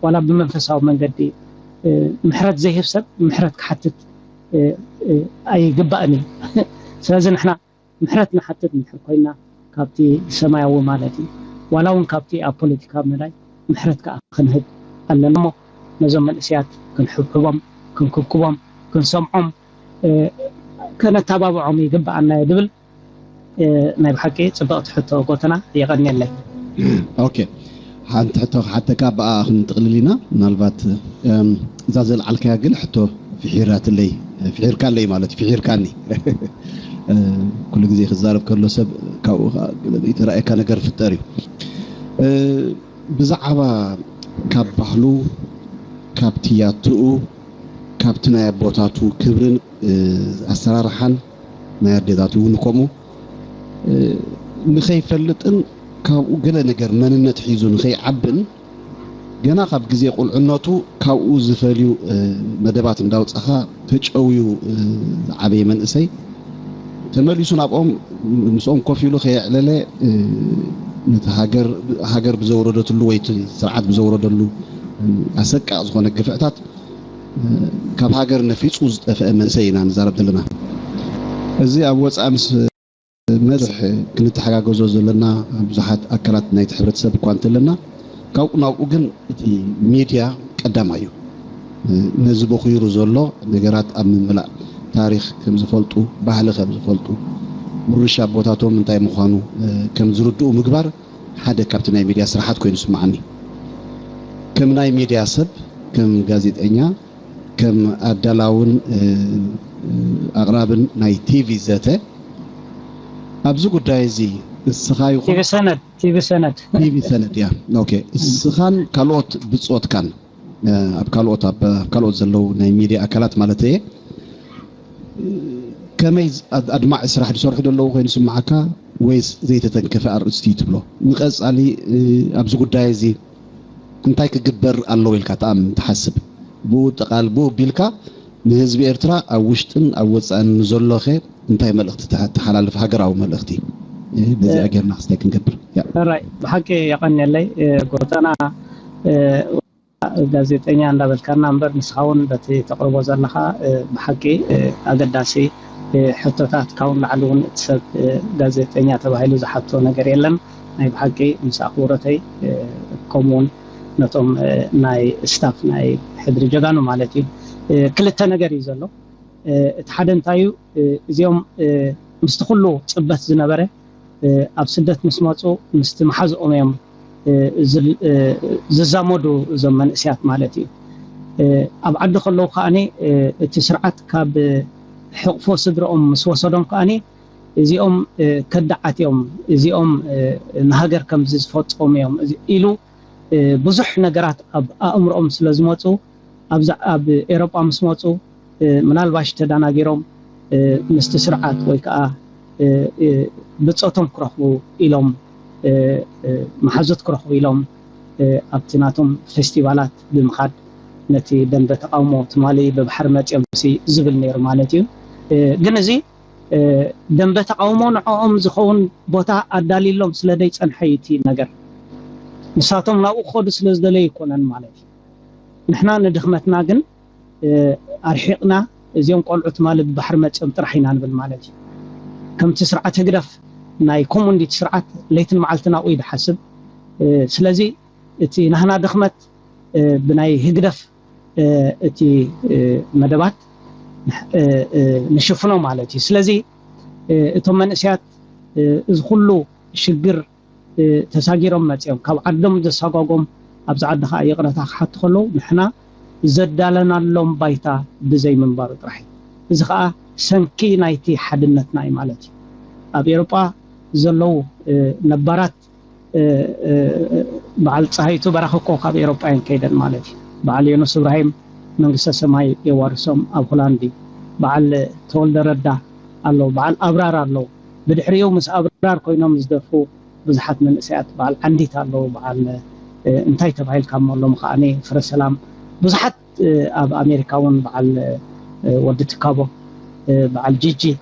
B: ولا بمنفسه من قدي محرت زي هفسد محرت كحتت أي جبأني سلازم إحنا محرتنا حتت محرقينا كابتي سماوي مالتي ولو كابتي أبوليتيكا ملاي محرت كأخنهد أن نمو نزم الأسياد كنحبهم كنكبكبهم كنسمعهم كانت تابعهم يجب أن يدبل نايب حكي سبقت حتى قوتنا يغني لي
D: اوكي حتى كابا نتقللينا نالبات زازل على الكاغل حتى في حيرات اللي في حير كان لي مالتي في حير كاني كل جزء خزارب كله سب كاو يتراي كان نجر في التاريخ بزعبا كاب بحلو كاب تياتو كابتنا بوتاتو كبرن أسرارحن ما يرداتو نقومو نخي فلتن كاو جنا نجر من النتحيزو نخي عبن جنا قب جزء يقول عناتو كاو زفاليو مدبات مداوت أخا تجأويو عبي من إسي تمليسو نابقوم نسوم كوفيلو خي على هاجر بزوردة اللو ويت سرعات بزوردة اللو أسك أصغون الجفعتات كاب هاجر نفيس وزطف منسينا نزارب دلنا زي أبوات أمس مدح كنت حاجة جوز لنا بزحات أكلات نيت حبرت سب كوانت لنا كاو ناوجن ميديا قدام أيو نزبو خير زلوا نجارات أمن ملا تاريخ كم زفلتو بحال كم زفلتو مرشا بوتاتو من تاي مخانو كم زردو مقبر حدا كابتن ميديا صراحات كوين سمعني كم ناي ميديا سب كم جازيت أنيا كم أدلاون أغرابن ناي تيفي ذاته أبزو قدايزي السخاي
B: تيفي سند
D: يا أوكي السخان كالوت بصوت كان أب كالوت زلو ناي ميديا أكلات مالتي كميز أدمع إسراح بسرح دلو غين سمعك ويس زي تتنكفى أرستي تبلو نقص علي أبزو قدايزي انتاي كجبر الله الكتام تحسب بو تقال بو بيلكا نهزب إرترا أو وشتن أو وصان زلخه انتاي ملقت تحلال في هجر أو ملقتي بزي أجر نحسك نجبر
B: راي بحكي يقني لي قلتنا ጋዜጠኛ እንዳበልካና ነበር ንስኻውን በቲ ተቅርቦ ዘለኻ በሐቂ አገዳሲ ሕቶታት ካውን ላዕሉን ሰብ ጋዜጠኛ ተባሂሉ ዝሓቶ ነገር የለን ናይ በሐቂ ምስ ኣኽብሮተይ ከምኡውን ነቶም ናይ ስታፍ ናይ ሕድሪ ጀጋኑ ማለት እዩ ክልተ ነገር እዩ ዘሎ እቲ ሓደ እንታይ እዩ እዚኦም ምስቲ ኩሉ ፅበት ዝነበረ ኣብ ስደት ምስ መፁ ምስቲ መሓዝኦም እዮም ዝዛመዱ ዘመን እስያት ማለት እዩ ኣብ ዓዲ ከለዉ ከኣኒ እቲ ስርዓት ካብ ሕቕፎ ስድሮኦም ምስ ወሰዶም ከኣኒ እዚኦም ከዳዓት እዮም እዚኦም ንሃገር ከም ዝፈፀሙ እዮም ኢሉ ብዙሕ ነገራት ኣብ ኣእምሮኦም ስለ ዝመፁ ኣብ ኤሮጳ ምስ መፁ ምናልባሽ ተዳናጊሮም ምስቲ ስርዓት ወይ ከዓ ብፆቶም ክረኽቡ ኢሎም محزت كرخو إلهم أبتناتهم فيستيفالات بمخاد نتي دنب تقاومو تمالي ببحر ماتيمسي زبل نير مالتيو جنزي دنب تقاومو نعوم زخون بوتا أدالي لهم سلديت أن حيتي نجر نساتهم لا أخذ سلزدلي يكونن مالتي نحنا ندخمتنا جن أرحقنا زيوم قلعت مال ببحر ماتيم ترحينا بالمالتي كم تسرعة تقرف ناي كوموندي تسرعت ليتن معلتنا ويد حسب سلازي اتي نحنا دخمت بناي هجدف اتي مدبات نشوفنا مالتي سلازي اتم منسيات اذ كله شجر تساجيرهم ماتيهم كاب عدم دساقوم ابز عدها يقرأ حتى خلو نحنا زدالنا اللهم بايتا بزي منبار طرحي اذا خا سنكي نايتي حدنتنا مالتي اب اوروبا زلو نبارات بعل صحيتو برخكو خاب اوروباين كيدن مالتي بعل يونس ابراهيم منغس سماي يوارسوم اب هولندي بعل تولد ردا الله بعل ابرار الله بدحريو مس ابرار كوينوم زدفو بزحات من اسيات بعل عنديت الله بعل انتي تبعيل كام الله مخاني فرسلام بزحات اب امريكاون بعل ودت كابو بعل جيجي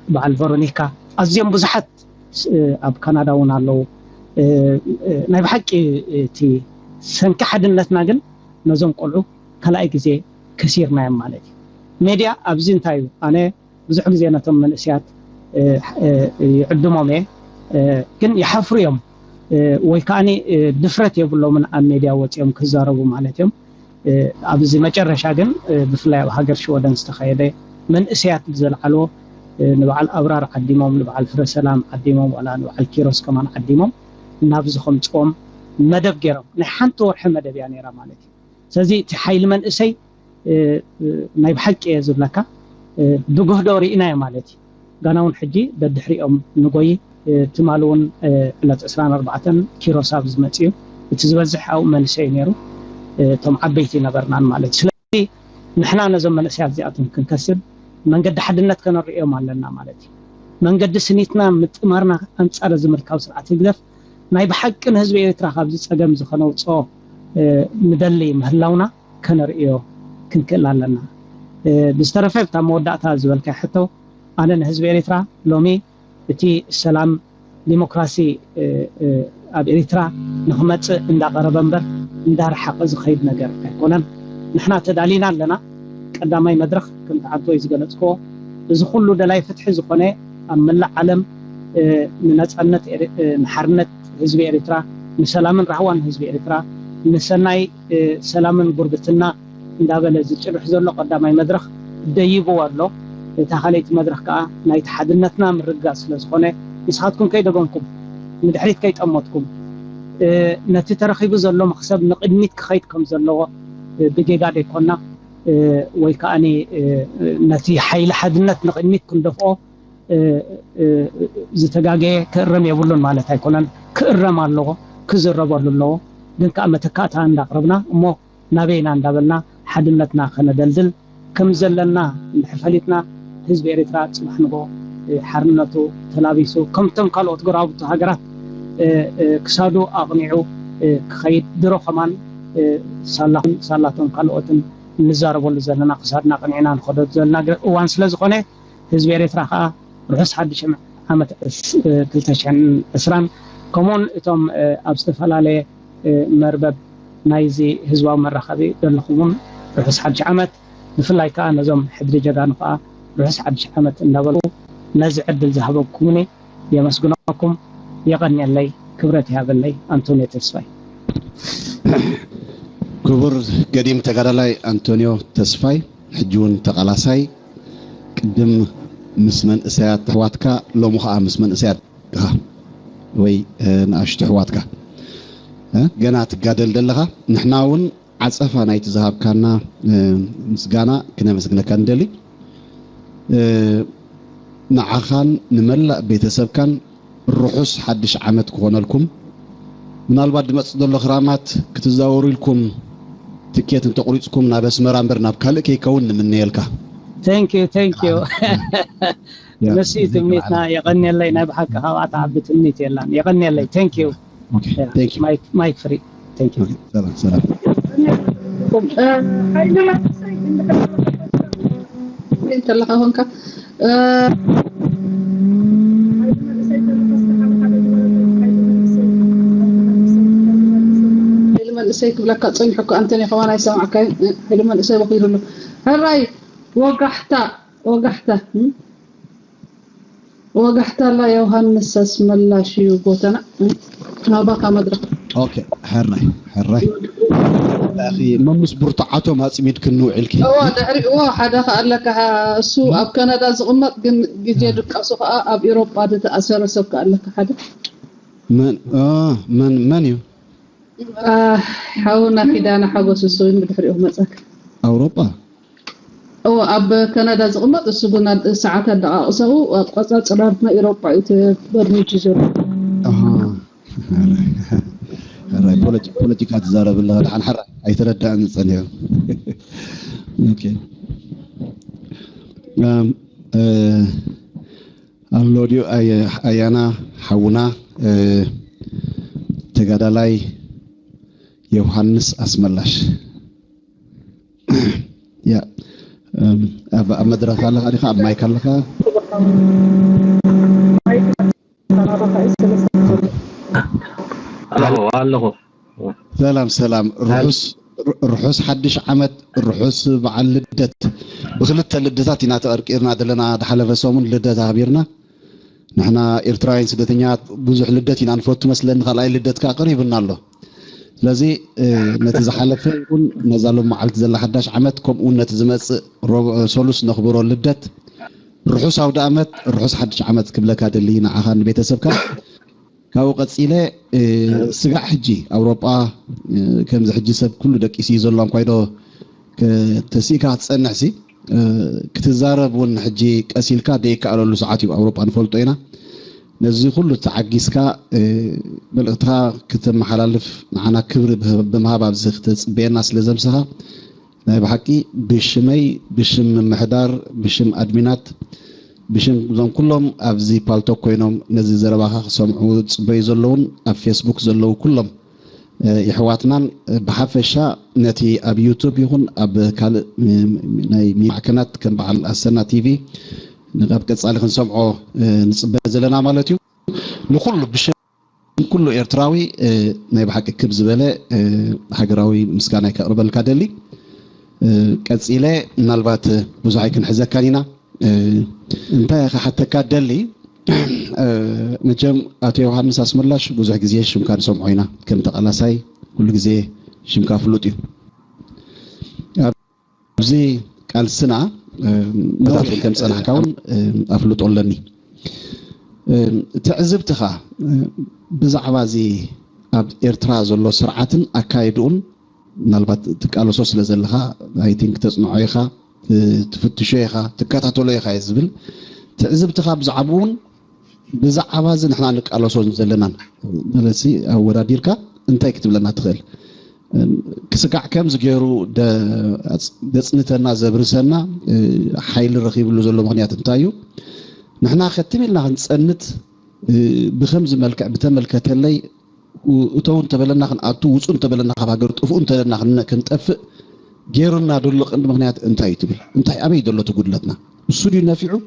B: بعل فيرونيكا ازيم بزحات اب كندا ونالو ناي بحقي تي سنك حدنتنا ግን نزوم قلعو كلاي غزي كثيرنا مالتي ميديا ابزين تايو انا بزح غزي نتم من اسيات يعدمومه ግን يحفريهم ወይ ካኒ ድፍረት የብሎ ምን አሜዲያ ወጪም ከዛረቡ ማለትም አብዚ መጨረሻ ግን በፍላይ ሀገር ሽወደን ተኸይደ ምን እስያት ዘልዓሎ ንባል አብራር አዲሞም ንባል ፍረሰላም አዲሞም ወላ ንባል ኪሮስ ከማን አዲሞም እናብዝኹም ጾም መደብ ገረም ንሓንተ ወርሕ መደብ ያ ነራ ማለት ስለዚህ ኃይል መን እሰይ ናይ በሐቅ የዝብለካ ብጉህዶሪ ኢና ማለት ጋናውን ሕጂ በድሕሪኦም ንጎይ تمالون لات 24 كيلو سابز ماتيو تزبزح او منسي نيرو تم عبيتي نبرنان مالت سلي نحنا نزم منسيات زياتن كنكسب من قد حدنت كنريو مالنا مالتي من قد سنيتنا متمرنا انصار زمركاو سرعه يغلف ناي بحق حزب ኤርትራ ካብዚ ጸገም ዝኸነው ጾ ምደሊ ምህላውና ከነርኢዮ ክንከላለና ብስተረፈብታ መወዳእታ ዝበልካ ሕቶ ኣነ ህዝብ ኤርትራ ሎሚ እቲ ሰላም ዲሞክራሲ ኣብ ኤርትራ ንኽመጽ እንዳቀረበ እምበር እንዳርሐቀ ዝኸይድ ነገር ኣይኮነን ንሕና ተዳሊና ኣለና ቀዳማይ መድረኽ ከም ተዓንቶ ዝገለጽኮ እዚ ኩሉ ደላይ ፍትሒ ዝኾነ ኣብ መላእ ዓለም ንነጻነት ንሓርነት ህዝቢ ኤርትራ ንሰላምን ራህዋን ህዝቢ ኤርትራ ንሰናይ ሰላምን ጉርብትና እንዳበለ ዝጭርሕ ዘሎ ቀዳማይ መድረኽ ደይቦ ኣሎ ተኻለይት መድረኽ ከዓ ናይ ተሓድነትና ምርጋጽ ስለዝኾነ ንስኻትኩም ከይደገምኩም ንድሕሪት ከይጠመጥኩም ነቲ ተረኺቡ ዘሎ መክሰብ ንቅድሚት ክኸይድ ከም ዘለዎ ብጌጋድ ይኮና ወይ ከኣኒ ነቲ ሓይሊ ሓድነት ንቅድሚት ክንደፍኦ ዝተጋገየ ክእረም የብሉን ማለት ኣይኮነን ክእረም ኣለዎ ክዝረበሉ ኣለዎ ግን ከዓ መተካእታ እንዳቅረብና እሞ ናበይና እንዳበልና ሓድነትና ከነደልድል ከም ዘለና ንሕፈሊትና ህዝብ ኤርትራ ጽባሕ ንጎ ሓርነቱ ተላቢሱ ከምቶም ካልኦት ጎራብቱ ሃገራት ክሳዱ ኣቕኒዑ ክኸይድ ድሮ ኸማን ሳላቶም ካልኦትን ንዛረበሉ ዘለና ክሳድና ቅኒዕና ንኸደት ዘለና እዋን ስለ ዝኾነ ህዝቢ ኤርትራ ከዓ ርሑስ ሓድሽ ዓመት 2020 ከምኡን እቶም ኣብ ዝተፈላለየ መርበብ ናይዚ ህዝባዊ መራኸቢ ዘለኹምን ርሑስ ሓድሽ ዓመት ብፍላይ ከዓ ነዞም ሕድሪ ጀጋኑ ከዓ ርሑስ ሓድሽ ዓመት እንዳበሉ ነዚ ዕድል ዝሃበኩምኒ የመስግኖኩም የቀኒየለይ ክብረት ይሃበለይ አንቶኒዮ ተስፋይ
D: ክቡር ገዲም ተጋዳላይ አንቶኒዮ ተስፋይ ሕጂውን ተቃላሳይ ቅድም مسمن اسيات حواتكا لو مخا مسمن اسيات وي ناشط حواتكا غنا تغادل دلغا نحناون عصفا نايت ذهب كنا مسغانا كنا مسغنكا ندلي نعخان نملا بيتسب كان الرحوس حدش عمت كونلكم من البعد دمصدلو خرامات كتزاوروا لكم تكيت تقريصكم نابس مرامبر ناب كالك يكون من يلكا
B: thank you نسيت منيتنا يغني لي نبحك هوات عبت منيت يلا يغني لي thank you
D: thank you
B: مايك فري thank you
D: سلام
A: انت اللي هونك لما السيك بلاك تصنحك انتني خواناي سمعك لما السيك بخير له هاي وقحت الله يوهنس اسم الله شيو بوتنا ما بقى مدرك
D: اوكي حراي اخي ممس برطعاتهم هاصميد كنوعلك
A: دحري حدا قالك سو اب كندا زقمط جن جي دقاسو اب اوروبا تتاثر سب قالك حدا
D: من يو
A: حاولنا كدانا حوس السوين بدحريهم مصك
D: اوروبا
A: اب كندا زقمط السبنا ساعات دقاقسو قصا صرافنا اوروبا يتبرنيج زر
D: راي بوليتيكا تزارب الله دحن حرا ايتردان صنيو اوكي اللوديو ايانا حونا تغدالاي يوحنس اسملاش يا ابا مدرسه الله عليك اب مايك الله
E: الله
D: سلام رحوس حدش عمد رحوس بعل لدت وخلت لدتات هنا تقرقيرنا دلنا دحلفه سومن لدت هابيرنا نحنا إرتراين سدتنيات بوزح لدتنا نفوت مثلا خلاي لدتك قريبنا الله لذي نتزحلف يكون نزالو معلت زل 11 عمد كم نتزمص سولوس نخبرو لدت رحوس عود عمد رحوس 11 عمد كبلك هادلي نعخان بيتسبك كاو قصيله سغا حجي اوروبا كم زحجي سب كله دقيسي زلام كايدو كتسيكا تصنعسي كتزارب ون حجي قسيلكا ديكالو ساعات اوروبا نفلطينا نزي كله تعجيسكا بلقتها كتمحلالف معنا كبر بمهاباب زخت بيننا سلازمسها بحقي بشمي بشم محدار بشم ادمينات بشم زم كلهم ابزي بالتو كوينوم نزي زرباها سمعوا صبي زلون اب فيسبوك زلو كلهم يحواتنا بحفشا نتي اب يوتيوب يكون اب كال ناي معكنات كان بعل السنه تي في نغاب قصالي كنسمعوا نصبه زلنا مالتيو لكل بشم كله ايرتراوي ناي بحق كب زبله هاجراوي مسكانه يقربل كادلي قصيله نالبات بزاي كنحزكانينا انت حتى كادلي مجم اتي يوحنس اسملاش بزح غزي شمكان سمعينا كم تقلاساي كل غزي شمكا فلوطي ابزي قال سنا نور كم صنع كون افلط ولني تعزبتها بزعبا زي اب ايرترا زلو سرعتن اكايدون نالبات تقالوسو سلازلها اي ثينك تصنعيخا تفتشيخا تكاتاتوليخا يزبل تعزبتها بزعبون بزعبا زي نحنا نقالوسو زلنا ملسي اوراديركا انتي كتب لنا تخيل كسقع كم زغيرو دصنتنا زبرسنا حيل رخيبلو زلو مخنيات انتايو نحنا ختمنا نصنت بخمس ملكع بتملكتلي وتون تبلنا خناتو وصون تبلنا خباغر طفون تلنا كنطف غيرنا دلق عند مخنيات انتاي تبل انتاي ابي دلو تغدلتنا السودي نافعو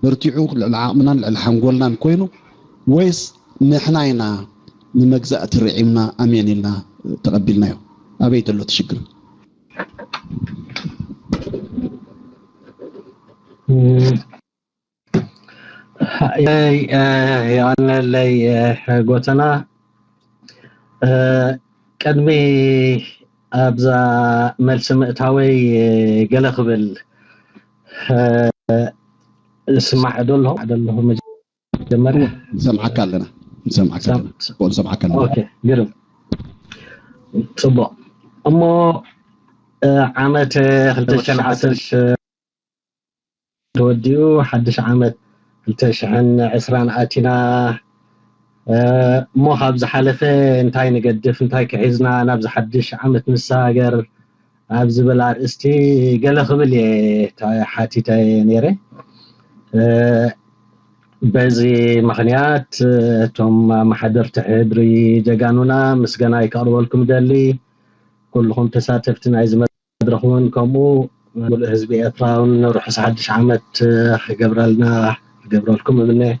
D: برتيعو العامنا الحنقولنا كوينو ويس نحناينا نمجزأ ترعيمنا اميننا تقبلناه ابي دلو تشكر
E: يعني اللي قوتنا قدمي ابزا ملس مئتاوي قال قبل اسمع دله مجمر
D: سمعك لنا قول سمعك لنا
E: اوكي قرب صبا اما عامت 2010 توديو حدش عامت 2020 اتينا مو حابز حلفه انتاي نقدف انتاي كعزنا نابز حدش عامت مساجر ابز بلار استي قال خبل حاتي تاي نيري بزي مخنيات توم محضر تحضري جاغانونا مسغنا يقربوا لكم دلي كلكم تساتفتنا عايز مدرخون كمو الحزب اطراون نروح حدش عامت قبرلنا قبرلكم منه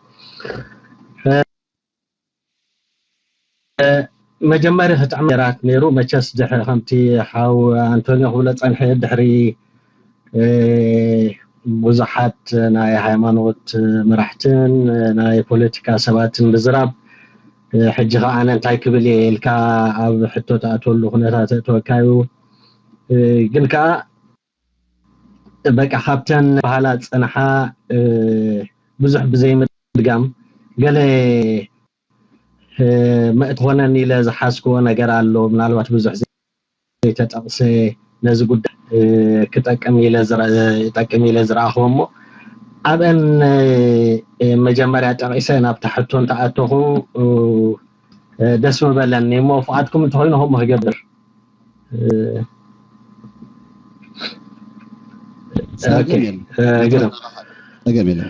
E: مجمره تعميرات نيرو مچس دحر خمتي حاو انتونيو هو صنح دحري بزحات ناي هايمانوت مرحتن ناي بوليتيكا سباتن بزراب حجها أنا انتاي كبلي الكا أو حتو تأتولو خناتات توكايو جنكا بقى خابتن بحالات أنحا بزح بزي مدقام قال ما اتخونني لازا حاسكو نقر له من الوقت بزح زي تتقصي نازو قد كتاكمي لزرع أخوامو أبن مجمرات تقصي نابتحتون تأتوخو دسم بلني موفقاتكم تخوين هم هقبر اوكي قرب
D: جميل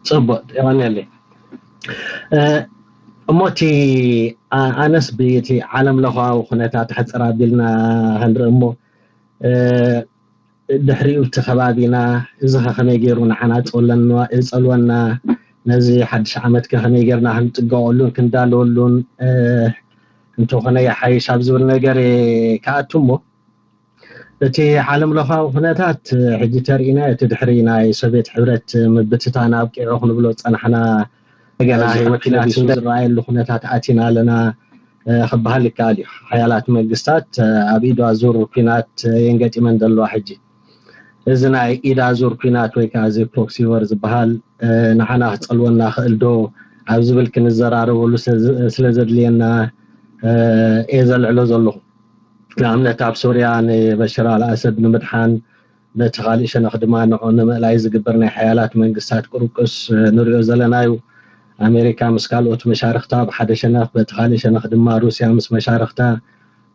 E: صبت يعني لي موتي انس بيتي عالم لغه وخناتات حصر ابلنا هنرمو دحريو تخبابينا اذا خمي غيرنا حنا صلونا نزي حدش عمت كخمي غيرنا هنطقولون كندالولون انتو خنا يا حيش ابزور ነገር كاتمو التي عالم لها وخناتات حجي ترينا تدحرينا سوفيت حبرت مبتتانا بقيعو خنبلو صنحنا غنا هيوتينات زراي لخناتات اتينا لنا خبها لك علي حيالات مجستات ابيدو ازور كينات ينقطي من دلو حجي اذنا ايدا ازور كينات ወይ كازي بروكسي ورز بحال نحنا تصلونا خلدو ابزبل كنزرارو سلازدلينا ايزل علو زلو نعمنا تاب سوريا بشار الاسد نمدحان نتخالي شنخ دما نملاي زغبرنا حيالات منقسات قرقس نوريو زلنايو امريكا مسكالوت مشارختا بحد شنخ بتخالي شنخ دما روسيا مس مشارختا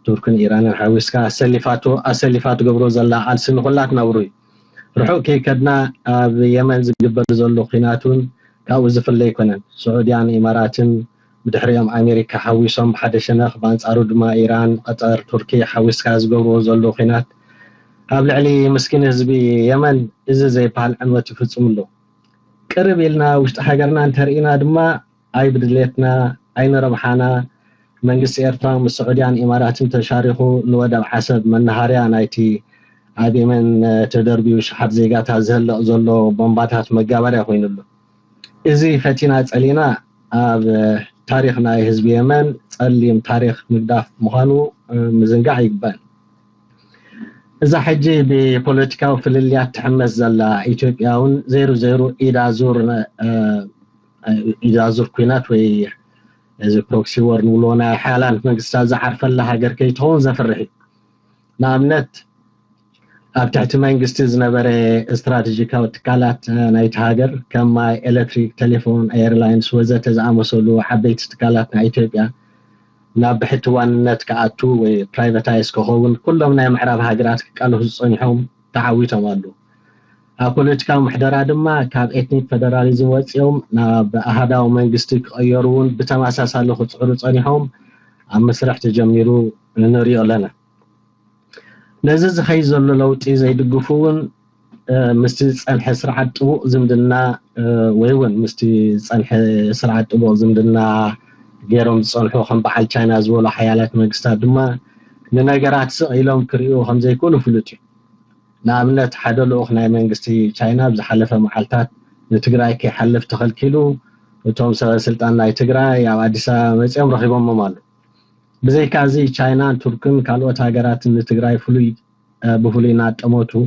E: تركن ايران حويسكا اسلفاتو قبرو زلا علسن كلات نوري رحو كي كدنا بيمن زغبر زلو خيناتون كاو زفلي يكونن سعوديان اماراتن بدحريام امريكا حويسهم بحد شنخ بانصارو دما ايران قطر تركيا حويسكا زغبرو زلو خينات قبل علي مسكين حزبي يمن اذا زي بحال عنوت يفصملو قرب يلنا وشت حاجرنا انترينا دما اي بدليتنا اين ربحانا منجس ايرترا والسعوديان اماراتن تشاريخو نودع حسب من نهاريا نايتي ابي من تدربيو شحات زيغاتا زلق زلو بمباتات مغابريا خوينلو ازي فتينا صلينا اب تاريخنا حزب يمن صليم تاريخ مقداف مخانو مزنقع يقبال إذا حجي ببوليتيكا وفلليات تحمس زلا إثيوبياون 00 إذا زور كوينات وي إذا بروكسي وور نولونا حالان مقصة زعرف الله هاجر كيتون زفرحي نامنت أبتحت منقصة زنبري استراتيجيكا وتكالات نايت هاجر كما إلكتريك تليفون ايرلاينز وزت زعمو سولو حبيت تكالات نا إثيوبيا نابحت وانت كاتو وي برايفاتايز كهون كلهم ناي معراب هاجرات قالو صنيحهم تعويتهم والو ابوليتيكا محدرا دما كاب اثنيك فدراليزم وصيوم نا باهداو منغستي قيرون بتماساسالو خصرو صنيحهم ام مسرح تجميرو نريو لنا نزز خيزلو لوطي زيدغفون مستي صنح سرعه طبو زمدنا ويون مستي صنح سرعه طبو زمدنا غيرهم صلحو خم بحال تشاينا زولو حيالات منغستات دما لنغرات سقيلهم كريو خم زي يكونوا فلوتي نعملت حدلو خناي منغستي تشاينا بزحلفه محلتات لتግራይ كيحلف تخلكيلو وتوم سلطان لاي تግራይ يا اديس مصيم رخيبهم مالو بزي كازي تشاينا تركن كالوت هاجرات لتግራይ فلوي بفلينا طموتو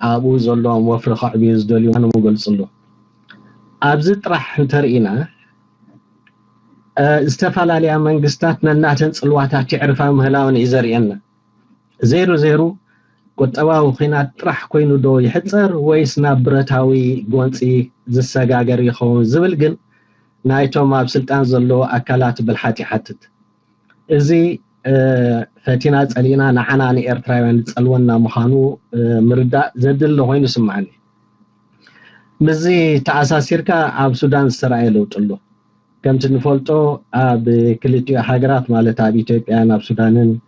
E: ابو زلوم وفر خعبي زدليو انا مغلصلو ابز طرح ترينا استفالاليا منغستات نناتن صلواتات يعرفا مهلاون يزرينا 00 قطواو خينات طرح كوينو دو يحصر ويسنا برتاوي غونصي زسغاغر يخون زبل جن نايتو ماب سلطان زلو اكلات بالحاتي حتت ازي فتينا صلينا نعناني ايرتراوين صلونا مخانو مردا زدل هوينو سمعني مزي تعاساسيركا اب سودان اسرائيل وطلو كم تنفولتو بكليتيو حاجرات مالت اب اثيوبيا ناب سودانن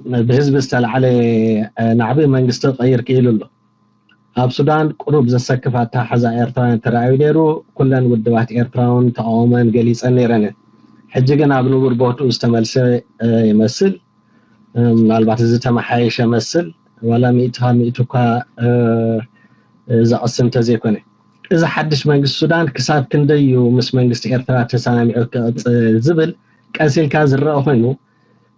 E: بحزب استلعلي نعبي منغست غير كيلو اب سودان قروب زسكفات حزا ايرتراون تراوي ديرو كلن ودبات ايرتراون تقومن غليصن نيرن حجغنا ابنور بوتو استملس يمثل مالبات زتمحايش يمثل ولا ميتها ميتوكا زقسم تزيكوني إذا حدش منجس السودان كساب كنديو مس منجس إيرترا تسامع زبل كأسيل كازر رأوهنو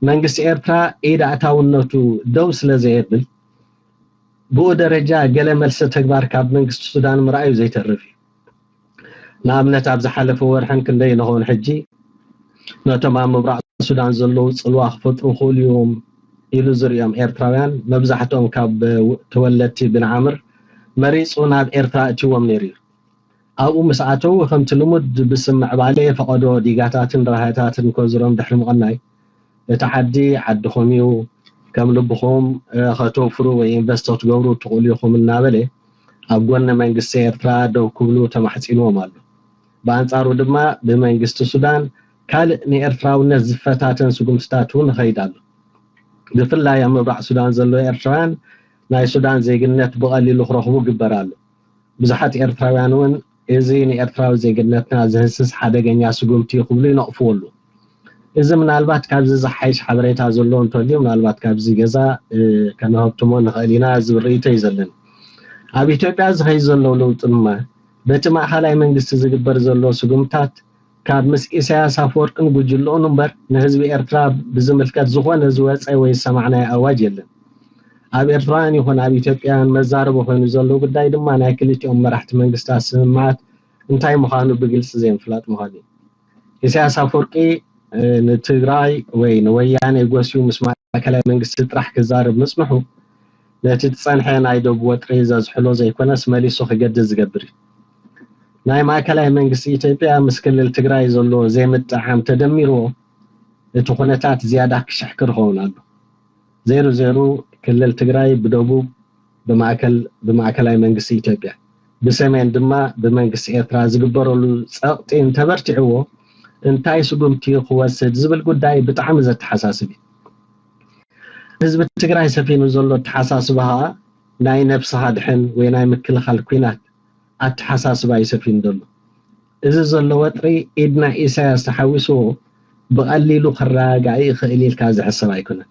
E: منجس إيرترا إذا أتاونتو دوس لزيبل بو درجة قال ملسة تكبار كاب منجس السودان مرأيو زي ترفي نعملت عبز حلف ورحن كندي نهون حجي نتمام مبرع السودان زلو صلواخ فطرو خول يوم إلو زريام إيرتراويان مبزحتهم كاب تولدتي بن عامر مريصون هاد إيرترا تشوم نيري أو مساعته خمت لمد بسمع باليه فقدو ديغاتاتن راهاتاتن كوزرهم دحر مغناي تحدي عدخوميو كم لبخوم خطوفرو وينفستو تقورو تقوليخوم النابلي أبقونا منجس إيرترا دو كبلو تمحسينو مالو بانصارو دما بمنجس السودان كال ني إيرترا ونزفتاتن سقمستاتون خيدالو بفلا يا مبرع السودان زلو إيرتران ناي السودان زيقنت بقليلو خرخبو قبرالو بزحات إيرتراويانون إذن إيرتراو زيقنتنا زهسس حدقنيا سقمتي قبلو نقفولو إذا من البات كابز زحيش حبريتا زلون تولي من البات كابز جزا كانهبتمون خالينا زبريتا يزلن أبي إثيوبيا زهي زلو لو تنما بتما حالاي منجست زقبر زلو سقمتات كاب مس إساياس أفورقن بجلو نمبر نهزب إيرترا بزملكات زخوان زوات أي سمعنا أواج يلن أبي إيرتران يخون أبي إثيوبيا مزارب وخون زلو قداي دما ناكلتي مرحت منجستا سمعات انتاي مخانو بقلس زين فلات مخاني إساياس أفورقي نتغراي وين وياني غوسيو مسمع كلام منجست طرح كزارب مسمحو لاتي تصنحين ايدو بوطري زحلو زي كونس ماليسو خجد زغبري ناي ما كلام منجست إثيوبيا مسكل التغراي زلو زي متحام تدميرو لتخونتات زياده كشحكر هونالو 00 كل التغراي بدوبو بماكلاي منجست إثيوبيا بسمين دما بمنجست إيرترا زغبرولو صقطين تبرتعو انتاي سقمتي خواسد زبل قداي بطعم زت حساسبي حزب التግራይ سفينو زلو تحساسبها ناي نفسها دحن ويناي مكلخال كوينات اتحساسبها يسفين دلو اذا زلو وطري إدنا إساياس تحوسو بقليلو خراقعي خليل كازح السبا يكون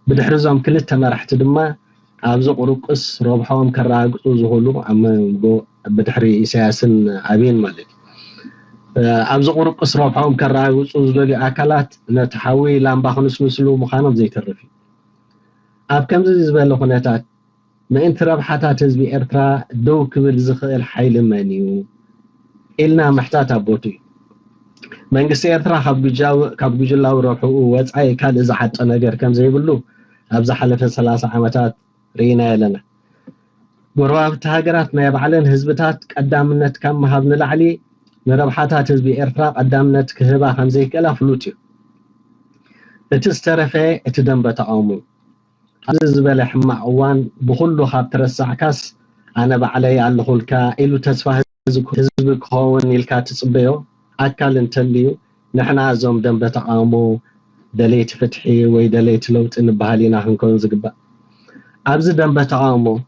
E: بدحرزهم كلتا مرحت دما ابزو قرقص ربحهم كراقصو زهولو اما بدحري إساياسن عبين مالك أبز قرقص ربحهم كراغوصو زدلي أكلات نتحوي لامبا خنس مسلو مخانم زي ترفي أب كم زبالو خناتات ما انت ربحاتات حزب إيرترا دو كبل زخيل حيل مانيو إلنا محتاط أبوتي منجس إيرترا خاب بجلاو روحو وصعي كال إذا حتى نجر كم زي بلو أبز حلف 3 عامات رينا لنا قراب تهاجرات ما يبعلن حزبتات قدامنت كم مهابن العلي نربحاتات حزب إيرترا قدامنت كهبا خمزي كلا فلوتيو اتسترفي اتدنبا تعامو عزيز بالي حما عوان بخلو خاب ترسع كاس أنا بعلي على خلكا إلو تسفى حزبك هون يلكا تصبيو أكال انتليو نحنا زوم دنبا تعامو دليت فتحي وي دليت لوت إن بهالينا هنكون زقبا أبز دنبا تعامو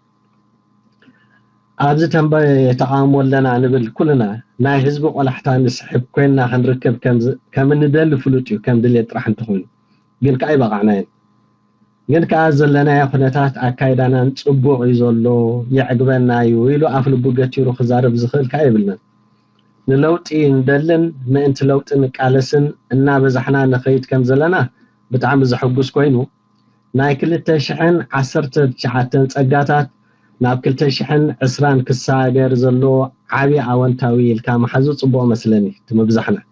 E: أبز تنبا تعامل لنا نبل كلنا ناي حزب ولا حتى نسحب كنا هنركب كم ندل فلوتيو كم دليت راح نتخون جن كاي بقعناين جن كازل لنا يا خناتات أكايدانا نصبو يزولو يعقبنا يويلو أفل بوغتيرو خزارب زخيل كاي بلنا نلوطي ندلن ما انت لوط نقالسن إنا بزحنا نخيت كم زلنا بتعم زحقوس كوينو ناي كل تشحن 19 صقاتات ناب كل تشحن 20 كساغر زلو عابي عوانتاوي الكا محزو صبو مسلني تمبزحنا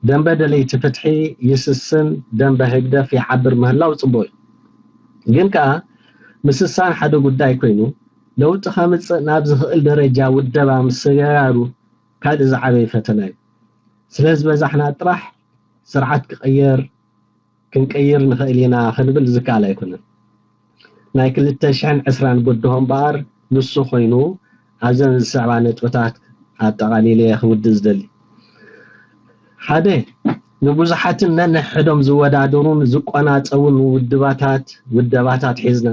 E: دنبا دلي تفتحي يسسن دنبا هقدف يحبر مهلاو صبوي جنكا مسسان حدو قداي كوينو لو تخامص ناب زخيل درجة ودبا مسيارو كاد زعابي فتناي سلاز بزحنا اطرح سرعات كغير كنقير نخيلينا خنبل زكالا يكونن ناي كل تشحن 20 قدهم بار نصو خوينو عزن السعبان نطوتات አጠቃሊለ ይخود ዝደሊ ሓደ ንብዙሓትን ነንሕዶም ዝወዳደሩን ዝቆናፀውን ውድባታት ሒዝና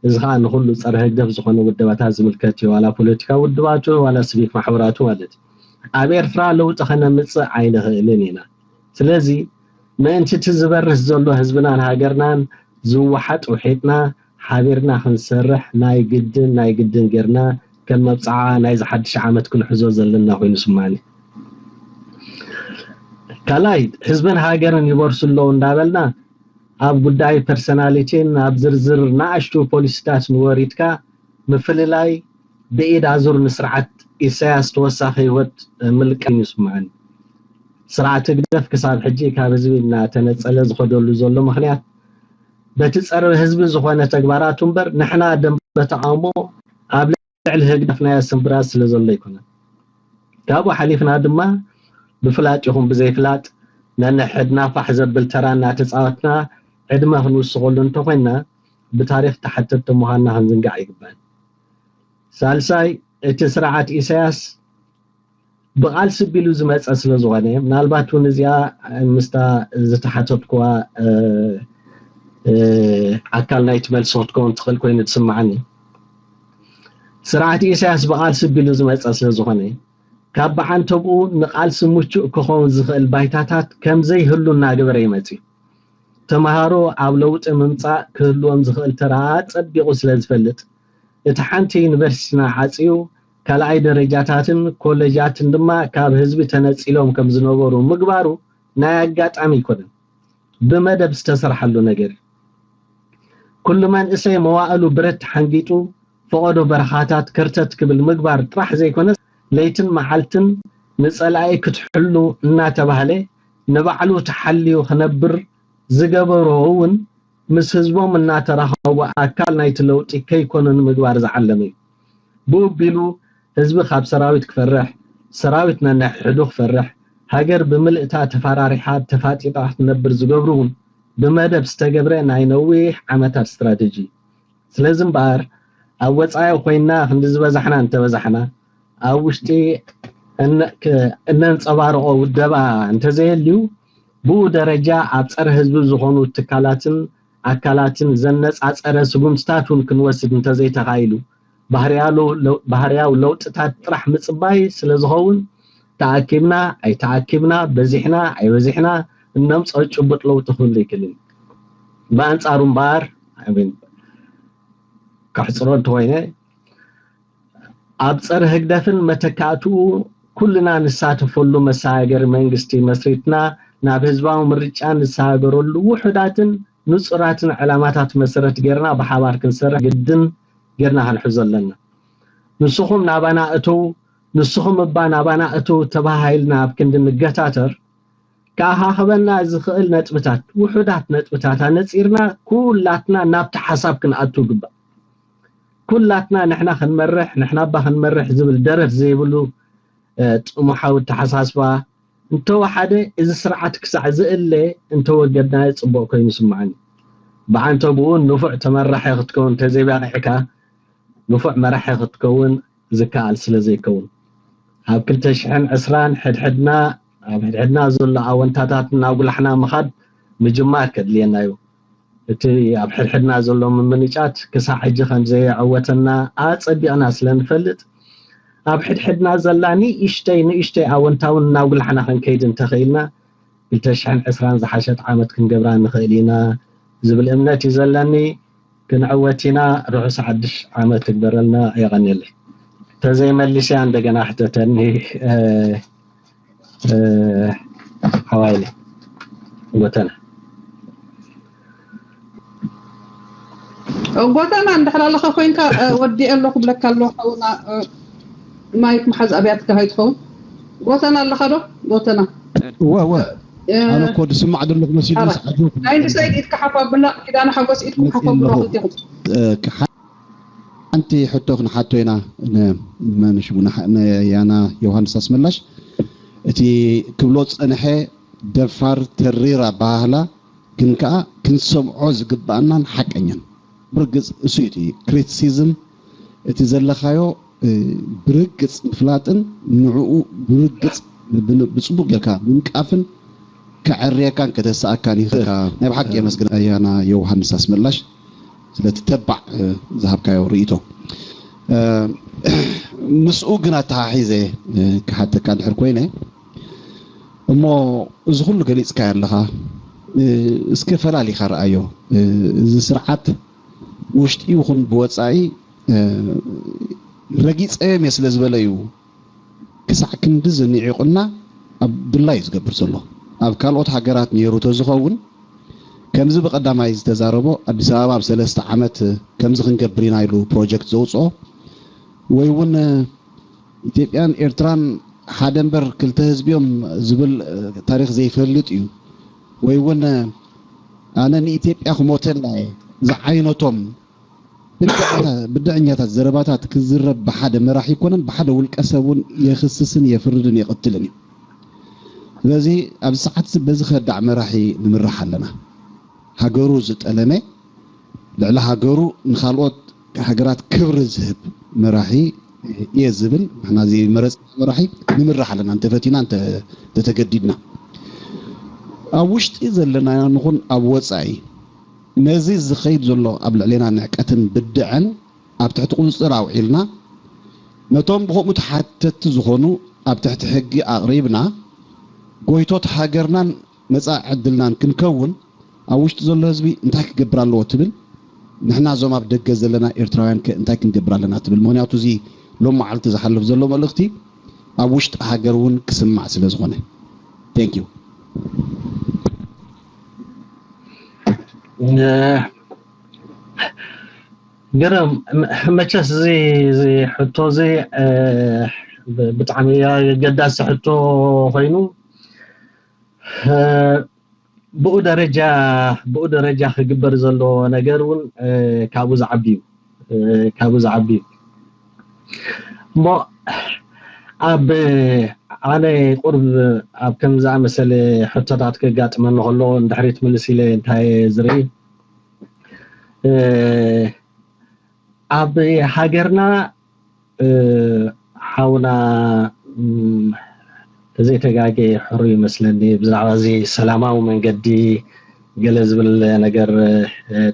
E: እዝኻ ንኹሉ ፀረ ህግደፍ ዝኾነ ውድባታት ዝምልከት ዋላ ፖለቲካ ውድባቱ ዋላ ሲቪክ ማሕበራቱ ማለት ኣብ ኤርትራ ለውጥ ኸነምፅእ ኣይንኽእልን ኢና ስለዚ ምእንቲ ትዝበርስ ዘሎ ህዝብናን ሃገርናን ዝወሓጥ ውሒጥና ሓቢርና ክንሰርሕ ናይ ግድን ጌርና كان مبصعة نايز حد عامت كن حزو زلنا خوين سمعني كلاي حزبن هاجرن يورسلو እንዳበልና ኣብ ጉዳይ ፐርሰናሊቲን ኣብ ዝርዝር ናኣሽቱ ፖሊሲታት ንወሪድካ ምፍልላይ ብኢድ ኣዙር ንስርዓት ኢሳያስ ተወሳኺ ህይወት ምልቅን ይስማዓኒ ስርዓት ግደፍ ክሳብ ሕጂ ካብ ህዝቢ እናተነፀለ ዝኸደሉ ዘሎ ምክንያት በቲ ፀረ ህዝቢ ዝኾነ ተግባራት እምበር ንሕና ደንበ ተቃውሞ ኣብ ልዕሊ ህግደፍና ስምብራት ስለ ዘሎ ይኮነን ካብኡ ሓሊፍና ድማ بفلاط يخون بزي فلاط نحدنا فح زبل ترانا تጻወትና ዕድመ ክንውስኸሉ እንተኾይና ብታሪኽ ተሓተተ ምዃንና ክንዝንጋዕ ይግባን ሳልሳይ እቲ ስርዓት ኢሳያስ ብቓል ስቢሉ ዝመፀ ስለ ዝኾነ ምናልባት እውን እዚኣ ምስታ ዝተሓተትኩዋ ኣካል ናይቲ መልሶት ኮን ትኽእል ኮይኑ ትስምዓኒ ስርዓት ኢሳያስ ብቓል ስቢሉ ዝመፀ ስለ ዝኾነ ካብ በዓንተብኡ ንቓል ስሙቹእ ክኸውን ዝኽእል ባይታታት ከም ዘይህሉና ግብረ ይመፂ ተማሃሮ ኣብ ለውጢ ምምፃእ ክህልዎም ዝኽእል ተራ ፀቢቑ ስለ ዝፈልጥ እቲ ሓንቲ ዩኒቨርሲቲና ዓፅዩ ካልኣይ ደረጃታትን ኮሌጃትን ድማ ካብ ህዝቢ ተነፂሎም ከም ዝነበሩ ምግባሩ ናይ ኣጋጣሚ ይኮነን ብመደብ ዝተሰርሐሉ ነገር ኩሉ መንእሰይ መዋእሉ ብረት ሓንጊጡ ፈቐዶ በረኻታት ከርተት ክብል ምግባር ጥራሕ ዘይኮነስ ለይትን መዓልትን ንጸላኢ ክትሕሉ እናተባህለ ንባዕሉ ተሐልዩ ክነብር ዝገበሮውን ምስ ህዝቦም እናተራኸቡ ኣካል ናይቲ ለውጢ ከይኮነን ምግባር ዝዓለመ ብኡቢሉ ህዝቢ ካብ ሰራዊት ክፈርሕ ሰራዊት ነንሕዱ ክፈርሕ ሃገር ብምልእታ ተፈራሪሓ ተፋጢጣ ትነብር ዝገብሩውን ብመደብ ዝተገብረ ናይ ነዊሕ ዓመታት ስትራቴጂ ስለዚ እምበር ኣብ ወፃኢ ኮይና ክንዝበዛሕና እንተበዛሕና ኣብ ውሽጢ እነንፀባርቆ ውደባ እንተዘይልዩ ብኡ ደረጃ ኣብ ፀረ ህዝቢ ዝኾኑ ትካላትን ኣካላትን ዘነፃፀረ ስጉምትታቱን ክንወስድ እንተዘይተኻኢሉ ባህርያው ለውጥታት ጥራሕ ምፅባይ ስለ ዝኸውን ተኣኪብና ኣይተኣኪብና በዚሕና ኣይበዚሕና እነምፀ ጭቡጥ ለውጢ ክህሉ ይክእል በኣንፃሩ እምበር ካሕፅሮ እንተኮይነ ኣብ ፀረ ህግደፍን መተካእትኡ ኩልና ንሳተፈሉ መሳገር መንግስቲ መስሪትና ናብ ህዝባዊ ምርጫ ንሳገረሉ ውሕዳትን ንጹራትን ዕላማታት መሰረት ጌርና ብሓባር ክንሰርሕ ግድን ጌርና ክንሕዞ ኣለና ንስኹም ናባና እተው ንስኹም እባ ናባና እተው ተባሂልና ኣብ ክንዲ ንገታተር ካሃኸበና ዝኽእል ነጥብታት ውሕዳት ነጥብታት ነፂርና ኩላትና ናብቲ ሓሳብ ክንኣቱ ግባ ኩላትና ንሕና ክንመርሕ ንሕና ባ ክንመርሕ ዝብል ደረፍ ዘይብሉ ጥሙሓው ተሓሳስባ እንተወሓደ እዚ ስርዓት ክሳዕ ዝእለ እንተወገድና ጽቡቕ ኮይኑ ይስምዓኒ ብዓንተ ብኡን ንፉዕ ተመራሒ ክትከውን ተዘይባቂሕካ ንፉዕ መራሒ ክትከውን ዝከኣል ስለ ዘይከውን ኣብ 2020 ሕድሕድና ኣብ ሕድሕድና ዘሎ ኣወንታታት እናጉላሕና ምኻድ ምጅማር ከድልየናዩ እቲ ኣብ ሕድሕድና ዘሎ ምምንጫት ክሳዕ ሕጂ ከም ዘይዕወተና ኣፀቢቕና ስለንፈልጥ ኣብ ሕድሕድና ዘላኒ ንእሽተይ ኣወንታውን እናጉላሕና ክንከይድ እንተኽኢልና 2020 ዝሓሸት ዓመት ክንገብራ ንኽእል ኢና ዝብል እምነት እዩ ዘለኒ ክንዕወት ኢና ርሑስ ሓድሽ ዓመት ክግበረልና ይቐኒለ ተዘይመሊሰ እንደገና ሕተተኒ ሓዋይለ ጎተና
A: ጎተና እንደحلالخ ኮይንካ ወዲ ኣለኹ ብለካ ኣለኹ ሓውና ማይክ محز ابيات كهيتخون ጎተና ኣለኸዶ ጎተና
D: انا كود سمع دلك مسجد سعدوك
A: عند سيد يتكحف بلا كده انا حقوس يتكحف بلا
D: انت حطوخنا حطينا ما نشبنا يانا يوحنس اسملاش اتي كبلوص انحه دفار تريرا باهلا كنكا كنسمعو زغبانا حقنين برغص اسيتي كريتيسيزم اتي زلخايو برغص فلاطن نعو برغص بصبوق يلكا منقافن كعريكان كتساكان يخا ناي بحق يمسكن ايانا يوحنس اسملاش ስለተተባዕ ዝሃብካዮ ርእይቶ ምስኡ ግና ተሓሒዘ ክሓተካ ድሕር ኮይነ እሞ እዚ ኩሉ ገሊፅካ ያለኻ እስከ ፈላሊኻ ረኣዮ እዚ ስርዓት ውሽጢ ይኹን ብወፃኢ ረጊፅ መስለ ዝበለዩ ክሳዕ ክንድዝ ንዒቁና አብዱላይ ዝገብር ዘሎ ኣብ ካልኦት ሃገራት ነይሩ ተዝኸውን ከምዚ በቀዳማይ ዝተዛረቦ አዲስ አበባ ኣብ 3 ዓመት ከምዚ ክንገብር ኢና ኢሉ ፕሮጀክት ዘውፅኦ ወይ እውን ኢትዮጵያን ኤርትራን ሓደ እምበር ክልተ ህዝቢዮም ዝብል ታሪክ ዘይፈልጥ እዩ ወይ እውን ኣነ ንኢትዮጵያ ክሞተላ ዝዓይነቶም ብድዕኛታት ዘረባታት ክዝረብ በሓደ መራሒ ይኮነን በሓደ ውልቀ ሰቡን የኽስስን የፍርድን የቅትልን እዩ ስለዚ ኣብ ሰዓት በዚ ኸዳዕ መራሒ ንምራሕ ኣለና ሃገሩ ዝጠለመ ልዕሊ ሃገሩ ንኻልኦት ሃገራት ክብሪ ዝህብ መራሒ የዝብል ንሕና እዚ መረፅ መራሒ ንምራሕ ኣለና እንተፈቲና እንተተገዲድና ኣብ ውሽጢ ዘለና ንኹን ኣብ ወፃኢ ነዚ ዝኸይድ ዘሎ ኣብ ልዕሊና ንዕቀትን ብድዕን ኣብ ትሕቲ ቁፅጥር ኣውዒልና ነቶም ብኸምኡ ተሓተቲ ዝኾኑ ኣብ ትሕቲ ሕጊ ኣቕሪብና ጎይቶት ሃገርናን መጻኢ ዕድልናን ክንከውን ኣብ ውሽጢ ዘሎ ህዝቢ እንታይ ክገብር ኣለዎ ትብል ንሕና ዞም ኣብ ደገ ዘለና ኤርትራውያን እንታይ ክንገብር ኣለና ትብል ምክንያቱ እዚ ሎም መዓልቲ ዝሓልፍ ዘሎ መልእኽቲ ኣብ ውሽጢ ሃገር እውን ክስማዕ ስለ ዝኾነ ቴንክ ዩ
E: ገረም መቸስ زي ሕቶ زي ብጣዕሚ ገዳሲ ሕቶ ኮይኑ ብኡ ደረጃ ክግበር ዘሎ ነገር እውን ካብኡ ዝዓብዩ ሞ ኣብ ኣነ ቁርብ ኣብ ከምዛ መሰለ ሕቶታት ከጋጥመን ከሎ እንድሕሪት መልስ ኢለ እንታይ ዝርኢ ኣብ ሃገርና ሓውና ተዘይተጋገ ሕሩ ይመስለኒ ብዛዕባ እዚ ሰላማዊ መንገዲ ገለ ዝብል ነገር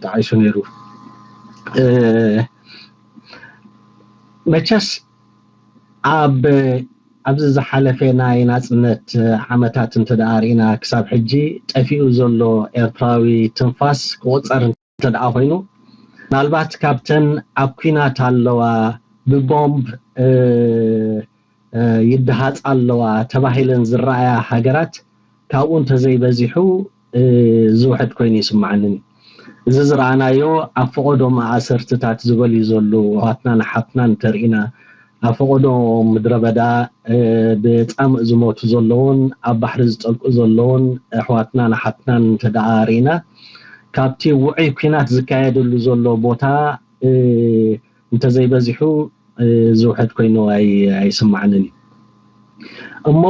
E: ተዓይሹ ነይሩ መቸስ ኣብዚ ዝሓለፈ ናይ ናጽነት ዓመታት እንተዳሪና ክሳብ ሕጂ ጠፊኡ ዘሎ ኤርትራዊ ትንፋስ ክቆፀር እንተደኣ ኮይኑ ምናልባት ካብተን ኣብ ኩናት ኣለዋ ብቦምብ ይድሃፅ ኣለዋ ተባሂለን ዝረኣያ ሃገራት ካብኡ እንተዘይበዚሑ ዝውሕድ ኮይኑ ይስማዓኒ እዚ ዝረኣናዮ ኣብ ፈቆዶም ኣሰርትታት ዝበል እዩ ዘሎ ዋትናን ሓፍናን ተርኢና ኣብ ፈቆዶም ምድረ በዳ ብጣዕሚ ዝሞቱ ዘለውን ኣብ ባሕሪ ዝጠልቁ ዘለውን ኣሕዋትናን ሓፍናን ተዳሪና ካብቲ ውዑይ ኩናት ዝካየደሉ ዘሎ ቦታ እንተዘይበዚሑ ዝውሕድ ኮይኑ ኣይስማዓንን እሞ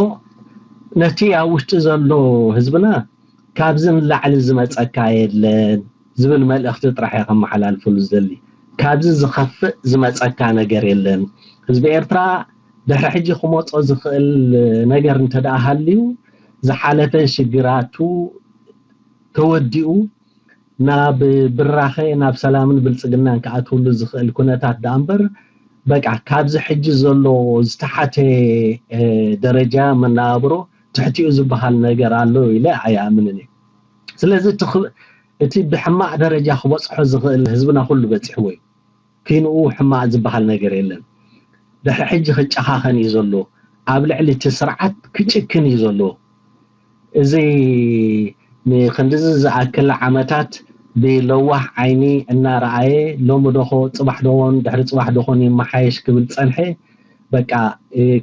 E: ነቲ ኣብ ውሽጢ ዘሎ ህዝብና ካብዝን ላዕሊ ዝመፀካ የለን ዝብል መልእኽቲ ጥራሕ ከመሓላልፈሉ ዝደሊ ካብዚ ዝኸፍእ ዝመፀካ ነገር የለን ህዝቢ ኤርትራ ድሕሪ ሕጂ ክመፆ ዝኽእል ነገር እንተደኣ ሃልዩ ዝሓለፈ ሽግራቱ ተወዲኡ ናብ ብራኸ ናብ ሰላምን ብልጽግናን ከኣትውሉ ዝኽእል ኩነታት ዳእምበር በቃ ካብዚ ሕጂ ዘሎ ዝተሓተ ደረጃ መናብሮ ትሕቲኡ ዝበሃል ነገር ኣሎ ኢለ ኣያምንን ስለዚ እቲ ብሕማቅ ደረጃ ክበፅሖ ዝኽእል ህዝብና ኩሉ በፂሕዎ እዩ ክንኡ ሕማቅ ዝበሃል ነገር የለን ድሕሪ ሕጂ ክጨኻኸን እዩ ዘሎ ኣብ ልዕሊ እቲ ስርዓት ክጭክን እዩ ዘሎ እዚ ንክንድዚ ዝኣክል ዓመታት ብለዋሕ ዓይኒ እናረኣየ ሎሚ ደኾ ፅባሕ ደኾን ድሕሪ ፅባሕ ደኾን ይመሓየሽ ክብል ፀንሐ በቃ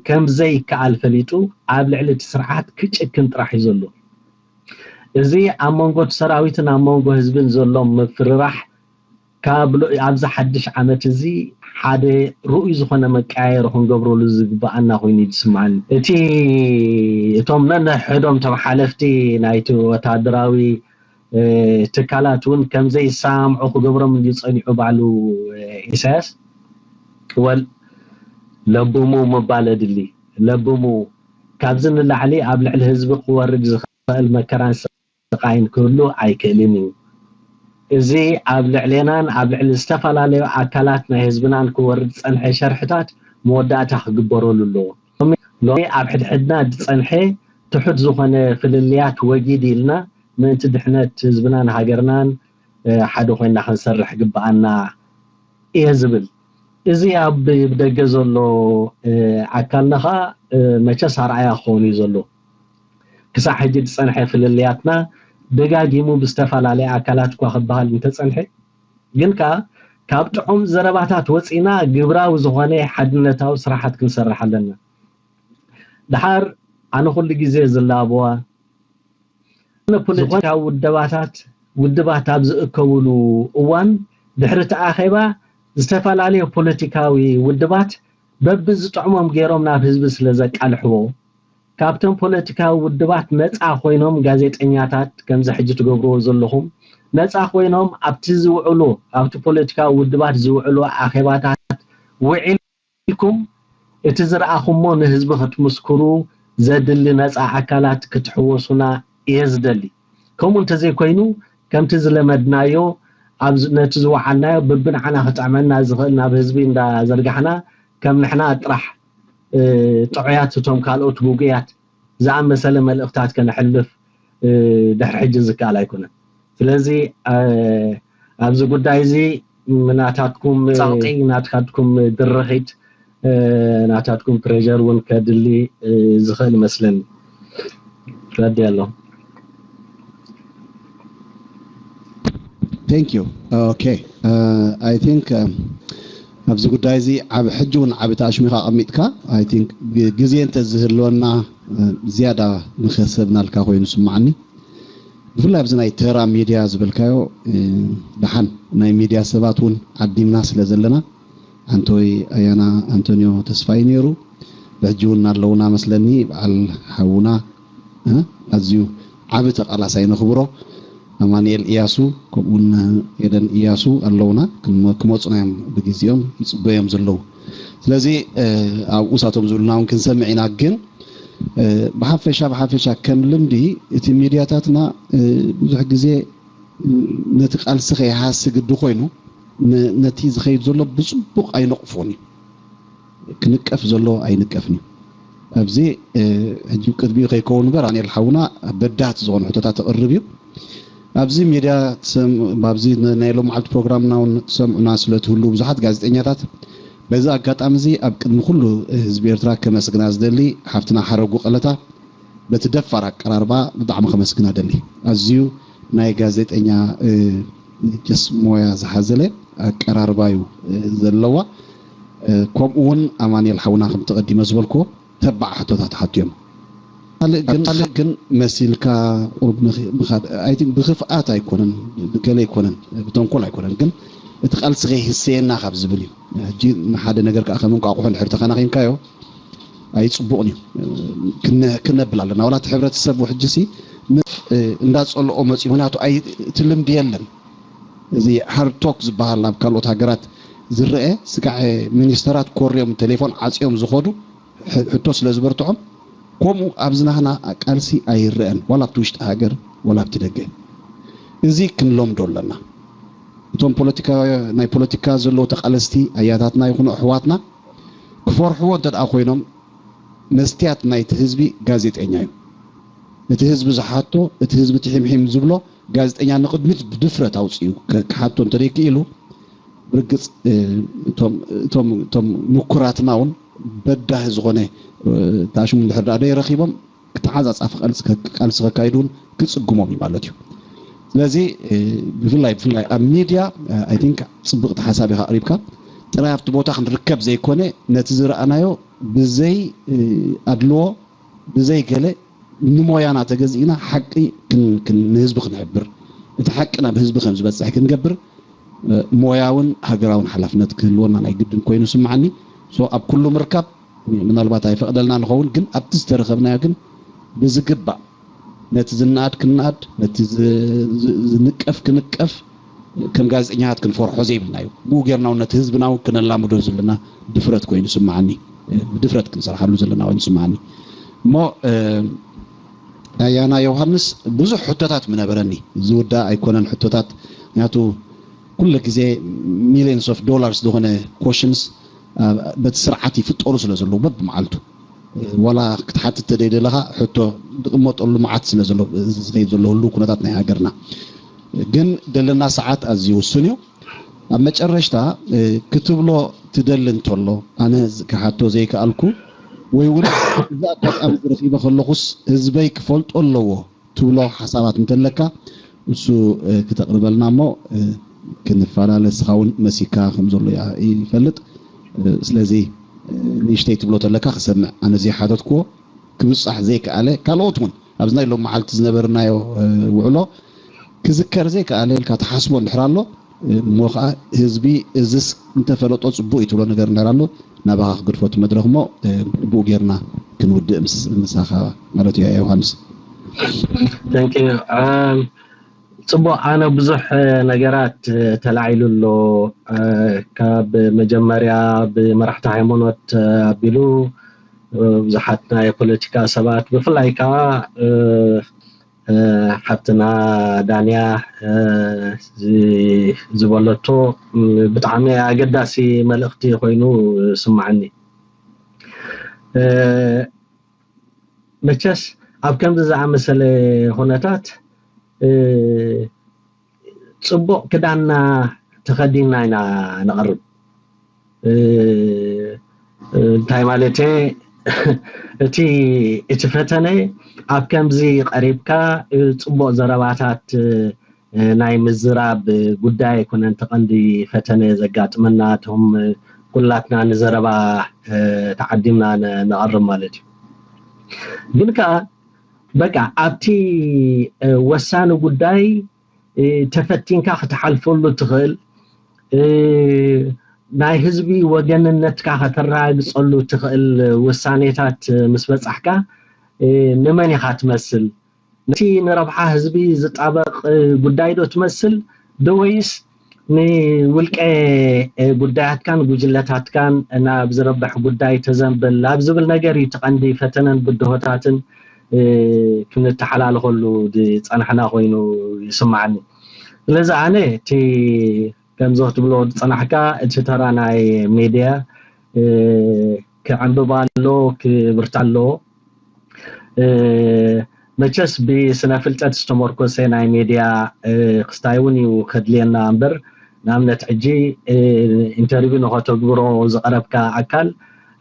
E: ከምዘይ ከኣል ፈሊጡ ኣብ ልዕሊ እቲ ስርዓት ክጭክን ጥራሕ እዩ ዘሎ እዚ ኣብ መንጎ ሰራዊትን ኣብ መንጎ ህዝብን ዘሎ ምፍርራሕ ካብ ኣብዛ ሓድሽ ዓመት እዚ ሓደ ሩኡይ ዝኾነ መቀያየር ክንገብረሉ ዝግባአና ኮይኑ ይስማዓኒ እቲ እቶም ነንሕዶም ተመሓለፍቲ ናይቲ ወታደራዊ ትካላት እውን ከምዘይ ሳምዑ ክገብሮም ዝፀኒዑ ባዕሉ ኢሳያስ ወል ለብሙ መባል ድሊ ለብሙ ካብዚ ንላዕሊ ኣብ ልዕሊ ህዝቢ ክወርድ ዝኽእል መከራን ስቃይን ክህሉ ኣይክእልን እዩ እዚ ኣብ ልዕሊናን ኣብ ልዕሊ ዝተፈላለዩ ኣካላት ናይ ህዝብናን ክወርድ ፀንሐ ሸርሕታት መወዳእታ ክግበረሉ ኣለዎ ሎሚ ኣብ ሕድሕድና ዝፀንሐ ትሑት ዝኾነ ፍልልያት ወጊድ ኢልና ምእንቲ ድሕነት ህዝብናን ሃገርናን ሓደ ኮይና ክንሰርሕ ግባአና እየ ዝብል እዚ ኣብ ብደገ ዘሎ ኣካልናኻ መቸስ ኣርኣያ ክኾኑ እዩ ዘሎ ክሳብ ሕጂ ዝፀንሐ ፍልልያትና ደጋጊሙ ብዝተፈላለየ ኣካላት እኳ ክበሃል እንተፀንሐ ግን ከዓ ካብ ጥዑም ዘረባታት ወፂና ግብራዊ ዝኾነ ሓድነታዊ ስራሓት ክንሰርሕ ኣለና ድሓር ኣነ ኩሉ ግዜ ዝላብዋ ፖለቲካዊ ውድባት ኣብ ዝእከብሉ እዋን ድሕሪ ተኣኼባ ዝተፈላለዩ ፖለቲካዊ ውድባት በብዝጥዕሞም ገይሮም ናብ ህዝቢ ስለ ዘቃልሕዎ ካብቶም ፖለቲካዊ ውድባት ነፃ ኮይኖም ጋዜጠኛታት ከምዚ ሕጂ ትገብርዎ ዘለኹም ነፃ ኮይኖም ኣብቲ ዝውዕሉ ኣብቲ ፖለቲካዊ ውድባት ዝውዕሉ ኣኼባታት ውዒልኩም እቲ ዝረኣኹሞ ንህዝቢ ክትምስክሩ ዘድሊ ነፃ ኣካላት ክትሕወሱና እየ ዝደሊ ከምኡ እንተዘይኮይኑ ከምቲ ዝለመድናዮ ኣብ ነቲ ዝወዓልናዮ በብንዓና ክጥዕመና ዝኽእል ናብ ህዝቢ እንዳዘርጋሕና ከም ንሕና ጥራሕ ጥዑያት እቶም ካልኦት ጉጉያት ዝኣመሰለ መልእኽታት ከነሕልፍ ድሕሪ ሕጂ ዝከኣል ኣይኮነን ስለዚ ኣብዚ ጉዳይ እዚ ናታትኩም ፃውቂ ናትካትኩም ድርኺት ናታትኩም ፕሬዠር እውን ከድሊ ዝኽእል ይመስለኒ ረዲ ኣሎ
D: Thank you. Okay. I think ኣብዚ ጉዳይ እዚ ዓብ ሕጂ እውን ዓብ ተኣሽሚኻ ቀሚጥካ I think ግዜ እንተዝህልወና ዝያዳ ንኸሰብናልካ ኮይኑ ስማዓኒ ብፍላይ ኣብዚ ናይ ተራ ሚድያ ዝብልካዮ ድሓን ናይ ሚድያ ሰባት እውን ዓዲምና ስለ ዘለና ኣንቶይ ኣያና ኣንቶኒዮ ተስፋይ ነይሩ ብሕጂ እውን ኣለውና መስለኒ በዓል ሓውና ኣዝዩ ዓብ ተቓላሳይ ነኽብሮ ኣማኒኤል ኢያሱ ከምኡን ኤደን ኢያሱ ኣለውና ክመፁና እዮም ብግዚኦም ይፅበዮም ዘለዉ ስለዚ ኣብኡ ሳቶም ዝብሉና እውን ክንሰምዕ ኢና ግን ብሓፈሻ ከም ልምዲ እቲ ሚድያታትና ብዙሕ ግዜ ነቲ ቃልሲ ከይሃስግዲ ኮይኑ ነቲ ዝኸይድ ዘሎ ብፅቡቕ ኣይነቕፎን እዩ ክንቀፍ ዘሎ ኣይንቀፍን እዩ ኣብዚ ሕጂ ቅድሚኡ ከይከውን እምበር ኣማኒኤል ሓውና በዳህቲ ዝኾኑ ሕቶታት ተቕርብ እዩ ኣብዚ ሚድያ ኣብዚ ናይ ሎምዓልቲ ፕሮግራምና እውን ትሰምዑና ስለትህሉ ብዙሓት ጋዜጠኛታት በዚ ኣጋጣሚ እዚ ኣብ ቅድሚ ኩሉ ህዝቢ ኤርትራ ከመስግና ዝደሊ ሓፍትና ሓረጉ ቀለታ በቲ ደፋር ኣቀራርባ ብጣዕሚ ከመስግና ደሊ ኣዝዩ ናይ ጋዜጠኛ ጀስ ሞያ ዝሓዘለ ኣቀራርባ እዩ ዘለዋ ከምኡ እውን ኣማኒኤል ሓውና ከም ተቐዲመ ዝበልክዎ ተባዕ ሕቶታት ሓትዮም ግን መሲልካ ምኻድ አይ ቲንክ ብኽፍኣት ኣይኮነን ብገለ ኣይኮነን ብተንኮል ኣይኮነን ግን እቲ ቃልሲ ህሰየና ካብ ዝብል እዩ ሕጂ ንሓደ ነገር ከዓ ከም እንቋቑሖ ድሕሪ ተኸናኺንካዮ ኣይፅቡቕን እዩ ክነብል ኣለና ዋላ እቲ ሕብረተሰብ ሕጂሲ እንዳፀልኦ መፂኡ ምክንያቱ እቲ ልምዲ የለን እዚ ሃርድ ቶክ ዝበሃል ናብ ካልኦት ሃገራት ዝርአ ስጋዕ ሚኒስተራት ኮርዮም ቴሌፎን ዓፂዮም ዝኸዱ ሕቶ ስለ ዝበርትዖም ከምኡ ኣብዝናህና ቃልሲ ኣይርአን ዋላ ኣብቲ ውሽጢ ሃገር ዋላ ኣብቲ ደገ እዚ ክንለምዶ ኣለና እቶም ናይ ፖለቲካ ዘለዎ ተቃለስቲ ኣያታትና ይኹኑ ኣሕዋትና ክፈርሕዎ እንተደኣ ኮይኖም መስትያት ናይቲ ህዝቢ ጋዜጠኛ እዩ እቲ ህዝቢ ዝሓቶ እቲ ህዝቢ ትሕምሒም ዝብሎ ጋዜጠኛ ንቅድሚት ብድፍረት ኣውፅኡ ክሓቶ እንተደይክኢሉ ብርግፅ እቶም ምኩራትና እውን በዳህ ዝኾነ ታሽሙ እንድሕር ዳ ይረኺቦም ክተዓፃፃፍ ቃልሲ ከካይዱን ክፅግሞም እዩ ማለት እዩ ስለዚ ብፍላይ ኣብ ሚድያ ኣይ ቲንክ ፅብቕቲ ሓሳብ ኢኻ ቀሪብካ ጥራይ ኣብቲ ቦታ ክንርከብ ዘይኮነ ነቲ ዝረኣናዮ ብዘይ ኣድልዎ ብዘይ ገለ ንሞያና ተገዚእና ሓቂ ንህዝቢ ክንሕብር እቲ ሓቂ ናብ ህዝቢ ከም ዝበፅሕ ክንገብር ሞያውን ሃገራውን ሓላፍነት ክህልወና ናይ ግድን ኮይኑ ስምዓኒ ኣብ ኩሉ ምርካብ ምናልባት ኣይፈቅደልና ንኸውን ግን ኣብቲ ዝተረኸብናዮ ግን ብዝግባእ ነቲ ዝናኣድ ክንናኣድ ነቲ ዝንቀፍ ክንቀፍ ከም ጋዜጠኛታት ክንፈርሖ ዘይብልና እዩ ብኡ ጌርና ነቲ ህዝብና እውን ክነላምዶ ዘለና ድፍረት ኮይኑ ስምዓኒ ብድፍረት ክንሰርሓሉ ዘለና ኮይኑ ስምዓኒ እሞ ኣያና ዮሃንስ ብዙሕ ሕቶታት ምነበረኒ ዝውዳእ ኣይኮነን ሕቶታት ምክንያቱ ኩሉ ግዜ ሚሊዮንስ ኦፍ ዶላርስ ዝኾነ ኮሽንስ በቲ ስርዓት ይፍጠሩ ስለ ዘለዉ በብመዓልቱ ዋላ ክትሓትት ተደይደለኻ ሕቶ ዝቕመጠሉ መዓት ስለ ዘሎ ዝኸይድ ዘለሉ ኩነታት ናይ ሃገርና ግን ደለና ሰዓት ኣዝዩ ውሱን እዩ ኣብ መጨረሽታ ክትብሎ تدل انتولو انا كحاتو زي كالكو وي ولا اذا قطعم رخيبه خلقوس حزبي كفلط الله تولو حسابات انتلكا وسو كتقربلنا مو كنفالالس خاون مسيكا خمزلو يفلط سلازي نيشتي تبلو تلكا خسمع انا زي حدثكو كبصح زي كاله كالوتون ابزنا لو محلت زنبرنايو وعلو كذكر زي كاله كتحسبو نحرالو موخا حزبي ازس انت فلطو صبو يتلو ነገር نرالو نباخ غدفوت مدرخمو بو غيرنا كنود مساخا ማለት يا يوحنس
E: ثانك يو صبو انا بزح ነገራት ተላዒሉሎ ካብ መጀመርያ በመራሕቲ ሃይማኖት አቢሉ ብዙሓት ናይ ፖለቲካ ሰባት ብፍላይ ከዓ حتنا دانيا زبلتو بطعمي قداسي ملختي خوينو سمعني مچس اب كم زعمسل هونتات صبو كدانا تخدينا نقرب تاي مالتي اتي اتفتني اب كمزي قريبكا صبو زرباتات ناي مزراب ጉዳይ ኮነን ተቀንዲ ፈተነ ዘጋጥመናቶም ኩላትና ንዘረባ ተዓዲምና ነقرب ማለት ግን ከ በቃ ኣብቲ ወሳኑ ጉዳይ ተፈቲንካ ክትሓልፈሉ ትኽእል ናይ ህዝቢ ወገንነትካ ከተራግጸሉ ትኽእል ወሳኔታት ምስ በጻሕካ نمن يخات مسل نتي نربح حزبي زطابق ጉዳይዶ ትመስል دويس ني ولقه ጉዳያት ካን ጉጅለታት ካን እና ብዝረብሕ ጉዳይ ተዘንበል ላብዝብል ነገር ይተቀንዲ ፈተነን ብድሆታትን ክንተሓላልኸሉ ጸናሕና ኮይኑ ይስማዓኒ ስለዚ ኣነ እቲ ከምዞት ብሎ ጸናሕካ እቲ ተራናይ ሚድያ ከዓንብባሎ ክብርታሎ መቸስ بسنافلتات استمركو سيناي ميديا خستايون يخدلينا امبر نامنت عجي انترفيو نخاتو غبرو زقربكا اكل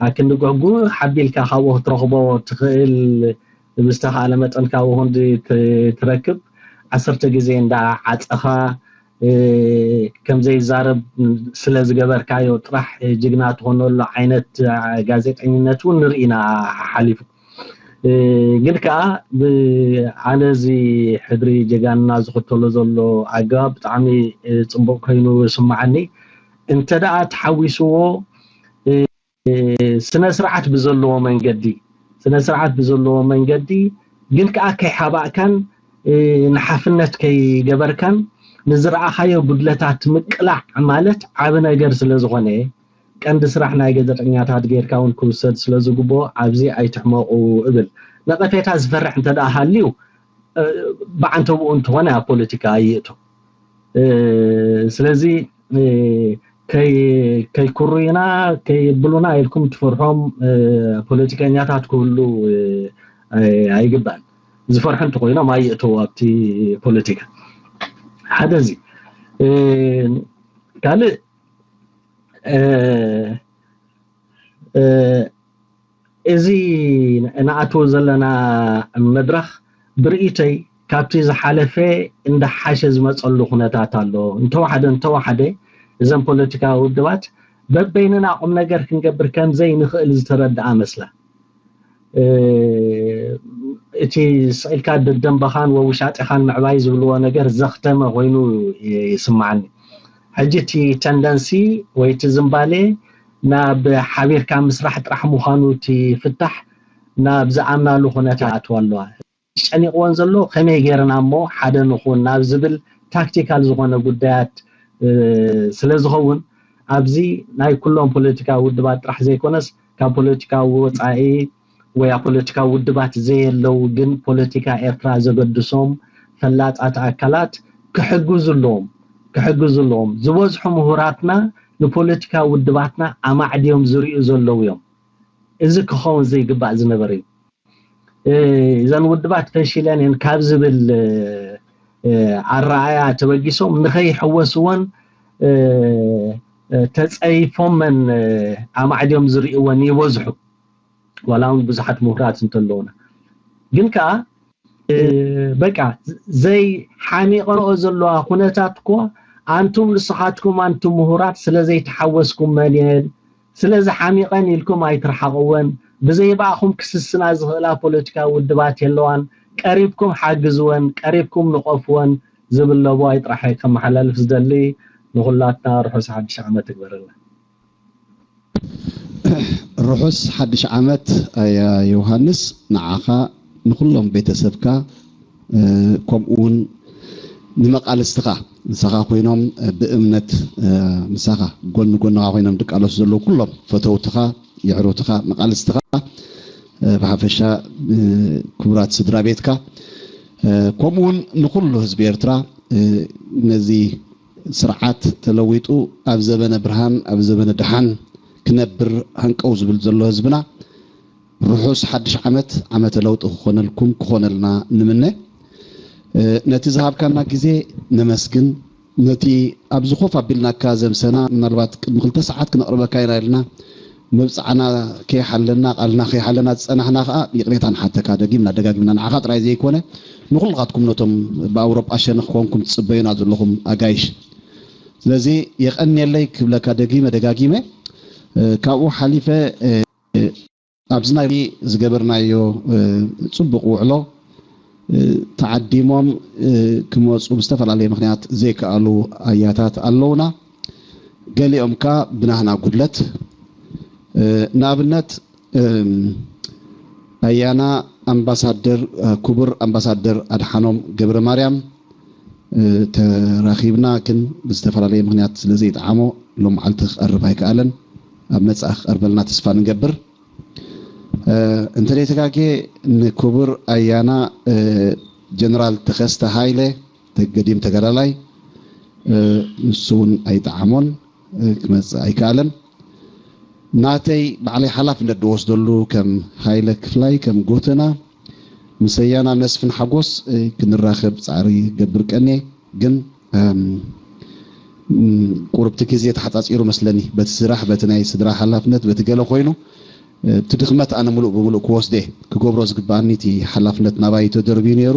E: لكن نغوغو حبيلكا خاوه ترخبو تخيل مستخاله مطنكا وهند تركب 10 غزي اندا عصخا كم زي زارب سلاز غبركايو طرح جغنات هونلو عينت غازيطنينتو نرينا حليف ግን ከዓ ብዓለዚ ሕድሪ ጀጋና ዝኽተሎ ዘሎ ኣገባብ ብጣዕሚ ጽቡቕ ኮይኑ ይስማዓኒ እንተዳ ተሓዊስዎ ስነ ስርዓት ብዘለዎ መንገዲ ግን ከዓ ከይሓባእካን ንሓፍነት ከይገበርካን ንዝረኣኻዮ ጉድለታት ምቅላዕ ማለት ዓብ ነገር ስለዝኾነ ቀንዲ ስራሕ ናይ ገዘጠኛታት ጌርካውን ክውሰድ ስለዝግቦ ኣብዚ ኣይትሕመቁ እብል ነቀፌታ ዝፈርሕ እንተዳ ሃልዩ ባዓንተው እንትሆነ ፖለቲካ አይእቶ ስለዚ ከይ ኩሩይና ከይ ብሉና ኢልኩም ትፈርሖም ፖለቲከኛታት ኩሉ ኣይግባን ዝፈርሕ እንትኮይኖም ኣይእቶ ኣብቲ ፖለቲካ ሓደዚ ካልእ ازي ناتو زلنا مدرخ برئيتي كابتي زحالفه عند حاشز مصلو خناتات الله انت وحده اذا بوليتيكا ودبات بيننا قم ነገር ክንገብር ከም ዘይ ንኽእል ዝተረዳኣ መስላ እቲ ስኢልካ ደንበኻን ወውሻጥኻን ምዕባይ ዝብልዎ ነገር ዘختመ ኮይኑ ይስማዓኒ حجتي تندنسي ويتزمبالي ناب حبير كان مسرح طرح مخانو تفتح ناب زعمنا له خناتات والله شاني قوان زلو خمي غيرنا مو حدا نخون ناب زبل تاكتيكال زغونه غدات سلازخون ابزي ناي كلهم بوليتيكا ودبات طرح زيكونس كان بوليتيكا وصاي ويا بوليتيكا ودبات زي لو جن بوليتيكا ኤርትራ ዘገድሶም ፈላጣት አካላት كحجزلهم زوزح مهوراتنا لبوليتيكا ودباتنا أمعديهم زريء زلويهم إذا كخون زي قبع زنبري إذا ودبات فشلان إن كابز الرعاية توجسهم نخي حوسون ተጸይፎም من ኣማዕድዮም ዝርእዎን ይወዝሑ ወላውን ብዙሓት ምሁራት እንተለውና ግን ከኣ በቃ ዘይ ሓኒቆንኦ ዘለዋ ኩነታት እኮ አንቱም ንስኻትኩም አንቱም ምሁራት ስለዘይ ተሓወስኩም መልየን ስለዚ ሓሚቀን ኢልኩም ኣይትርሓقውን ብዘይባኹም ክስስና ዝኽእላ ፖለቲካዊ ውድባት የለዋን ቀሪብኩም ሓግዝወን ቀሪብኩም ንቆፍወን ዝብለቦ ኣይጥራሐይ ከመሓላልፍ ዝደሊ ንኹላትና ርሑስ ሓድሽ ዓመት ይግበረልና
D: ርሑስ ሓድሽ ዓመት ኣያ ዮሃንስ ንዓኻ ንኩሎም ቤተሰብካ ከምኡውን ንመቃልስትኻ ንስኻ ኮይኖም ብእምነት ንስኻ ጎን ጎንኻ ኮይኖም ድቃለሱ ዘለዉ ኩሎም ፈተውትኻ ይዕሮትኻ መቃልስትኻ ብሓፈሻ ክቡራት ስድራ ቤትካ ከምኡውን ንኩሉ ህዝቢ ኤርትራ ነዚ ስርዓት ተለዊጡ ኣብ ዘበነ ብርሃን ኣብ ዘበነ ድሓን ክነብር ሃንቀው ዝብል ዘሎ ህዝብና ርሑስ ሓድሽ ዓመት ዓመተ ለውጢ ክኾነልኩም ክኾነልና ንምነ ነቲ ዝሃብካና ግዜ ነመስግን ነቲ ኣብ ዝኾፍ ኣቢልናካ ዘምሰና ምናልባት ቅድሚ 2 ሰዓት ክነቕርበካ ኢና ኢልና መብፃዕና ከይሓለና ቃልና ከይሓለና ዝፀናሕና ከዓ ይቕሬታ ንሓተካ ደጊምና ደጋጊምና ንዓኻ ጥራይ ዘይኮነ ንኩልኻትኩም ነቶም ብኣውሮጳ ሸነኽ ኮንኩም ትፅበዩና ዘለኹም ኣጋይሽ ስለዚ የቐኒየለይ ክብለካ ደጋጊመ ካብኡ ሓሊፈ ኣብዚ ናይ ዝገበርናዮ ፅቡቕ ውዕሎ ተዓዲሞም ክመፁ ብዝተፈላለየ ምክንያት ዘይከኣሉ ኣያታት ኣለውና ገሊኦም ካ ብናህና ጉድለት ንኣብነት ኣያና ኣምባሳደር ክቡር ኣምባሳደር ኣድሓኖም ገብረ ማርያም ተራኺብና ግን ብዝተፈላለየ ምክንያት ስለዘይጠዓሞ ሎም መዓልቲ ክቐርብ ኣይከኣለን ኣብ መፅኣኽ ቀርበልና ተስፋ ንገብር እንተደይ ተጋጌ ንክቡር ኣያና ጀነራል ተኸስተ ሃይለ ተገዲም ተገዳላይ ንሱን ኣይጠዓሞን ክመፅእ ኣይከኣለን ናተይ ባዕለይ ሓላፍነት ድወስደሉ ከም ሃይለ ክፍላይ ከም ጎተና ምስ ኣያና መስፍን ሓጎስ ክንራኸብ ፃዕሪ ገብር ቀኒ ግን ቁርብቲ ግዜ ተሓፃፂሩ መስለኒ በቲ ስራሕ በቲ ናይ ስድራ ሓላፍነት በቲ ገለ ኮይኑ ትድኽመት ኣነ ሙሉእ ብሙሉእ ክወስደ ክገብሮ ዝግባእኒ እቲ ሓላፍነት ናባይ ተደርቢዩ ነይሩ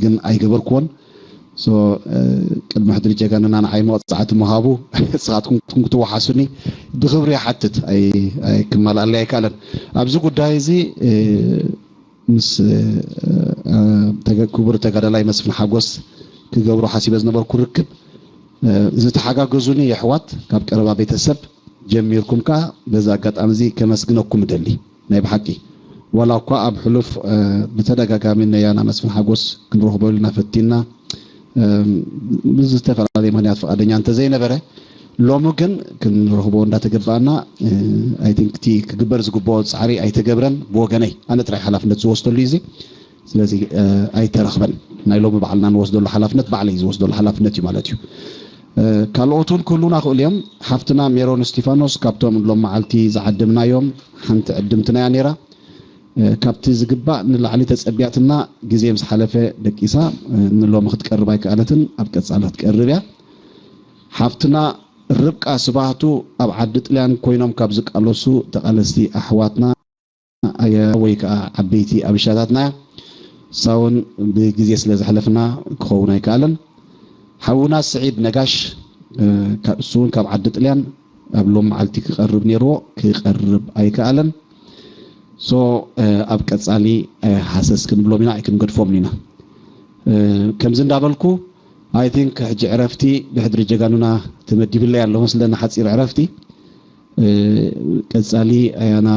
D: ግን ኣይገበርክዎን ቅድሚ ሕድሪ ጀጋንና ንዓይ መቕፃዕቲ ምሃቡ ንስኻትኩም ክትወሓሱኒ ብክብሪ ይሓትት ክመላኣለይ ኣይከኣለን ኣብዚ ጉዳይ እዚ ምስ ክቡር ተጋዳላይ መስፍን ሓጎስ ክገብሮ ሓሲበ ዝነበርኩ ርክብ ዝተሓጋገዙኒ የሕዋት ካብ ቀረባ ቤተሰብ ጀሚርኩም ካ በዛ ኣጋጣሚ እዚ ከመስግነኩም ደሊ ናይ ብሓቂ ወላ እኳ ኣብ ሕሉፍ ብተደጋጋሚ ነያና መስፍን ሓጎስ ክንረኽበሉና ፈቲና ብዝተፈላለየ ምክንያት ፈቃደኛ እንተዘይነበረ ሎሚ ግን ክንረኽቦ እንዳተገባእና ኣይ ቲንክ እቲ ክግበር ዝግብኦ ፃዕሪ ኣይተገብረን ብወገነይ ኣነ ጥራይ ሓላፍነት ዝወስደሉ እዩ ስለዚ ኣይተረኽበን ናይ ሎሚ በዓልና ንወስደሉ ሓላፍነት ባዕለይ ዝወስደሉ ሓላፍነት እዩ ማለት እዩ ካልኦቱን ኩሉና ክእል እዮም ሓፍትና ሜሮን እስጢፋኖስ ካብቶም ሎም መዓልቲ ዝዓድምናዮም ሓንቲ ዕድምትና እያ ነይራ ካብቲ ዝግባእ ንላዕሊ ተፀቢያትና ግዜ ምስ ሓለፈ ደቂሳ ንሎም ክትቀርብ ኣይከኣለትን ኣብ ቀፃሊ ክትቀርብ እያ ሓፍትና ርብቃ ስባህቱ ኣብ ዓዲ ጥልያን ኮይኖም ካብ ዝቃለሱ ተቃለስቲ ኣሕዋትና ወይ ከዓ ዓበይቲ ኣብሻታትና ሳውን ብግዜ ስለ ዝሕለፍና ክኸውን ኣይከኣለን ሓውና ስዒድ ነጋሽ እሱውን ካብ ዓዲ ጥልያን ኣብ ሎም መዓልቲ ክቐርብ ነይርዎ ክቐርብ ኣይከኣለን ኣብ ቀፃሊ ሓሰስ ክንብሎም ኢና ክንገድፎም ኢና ከምዚ እንዳበልኩ ኣይ ቲንክ ሕጂ ዕረፍቲ ብሕድሪ ጀጋኑና ተመዲብለይ ኣሎ መስለና ሓፂር ዕረፍቲ ቀፃሊ ኣያና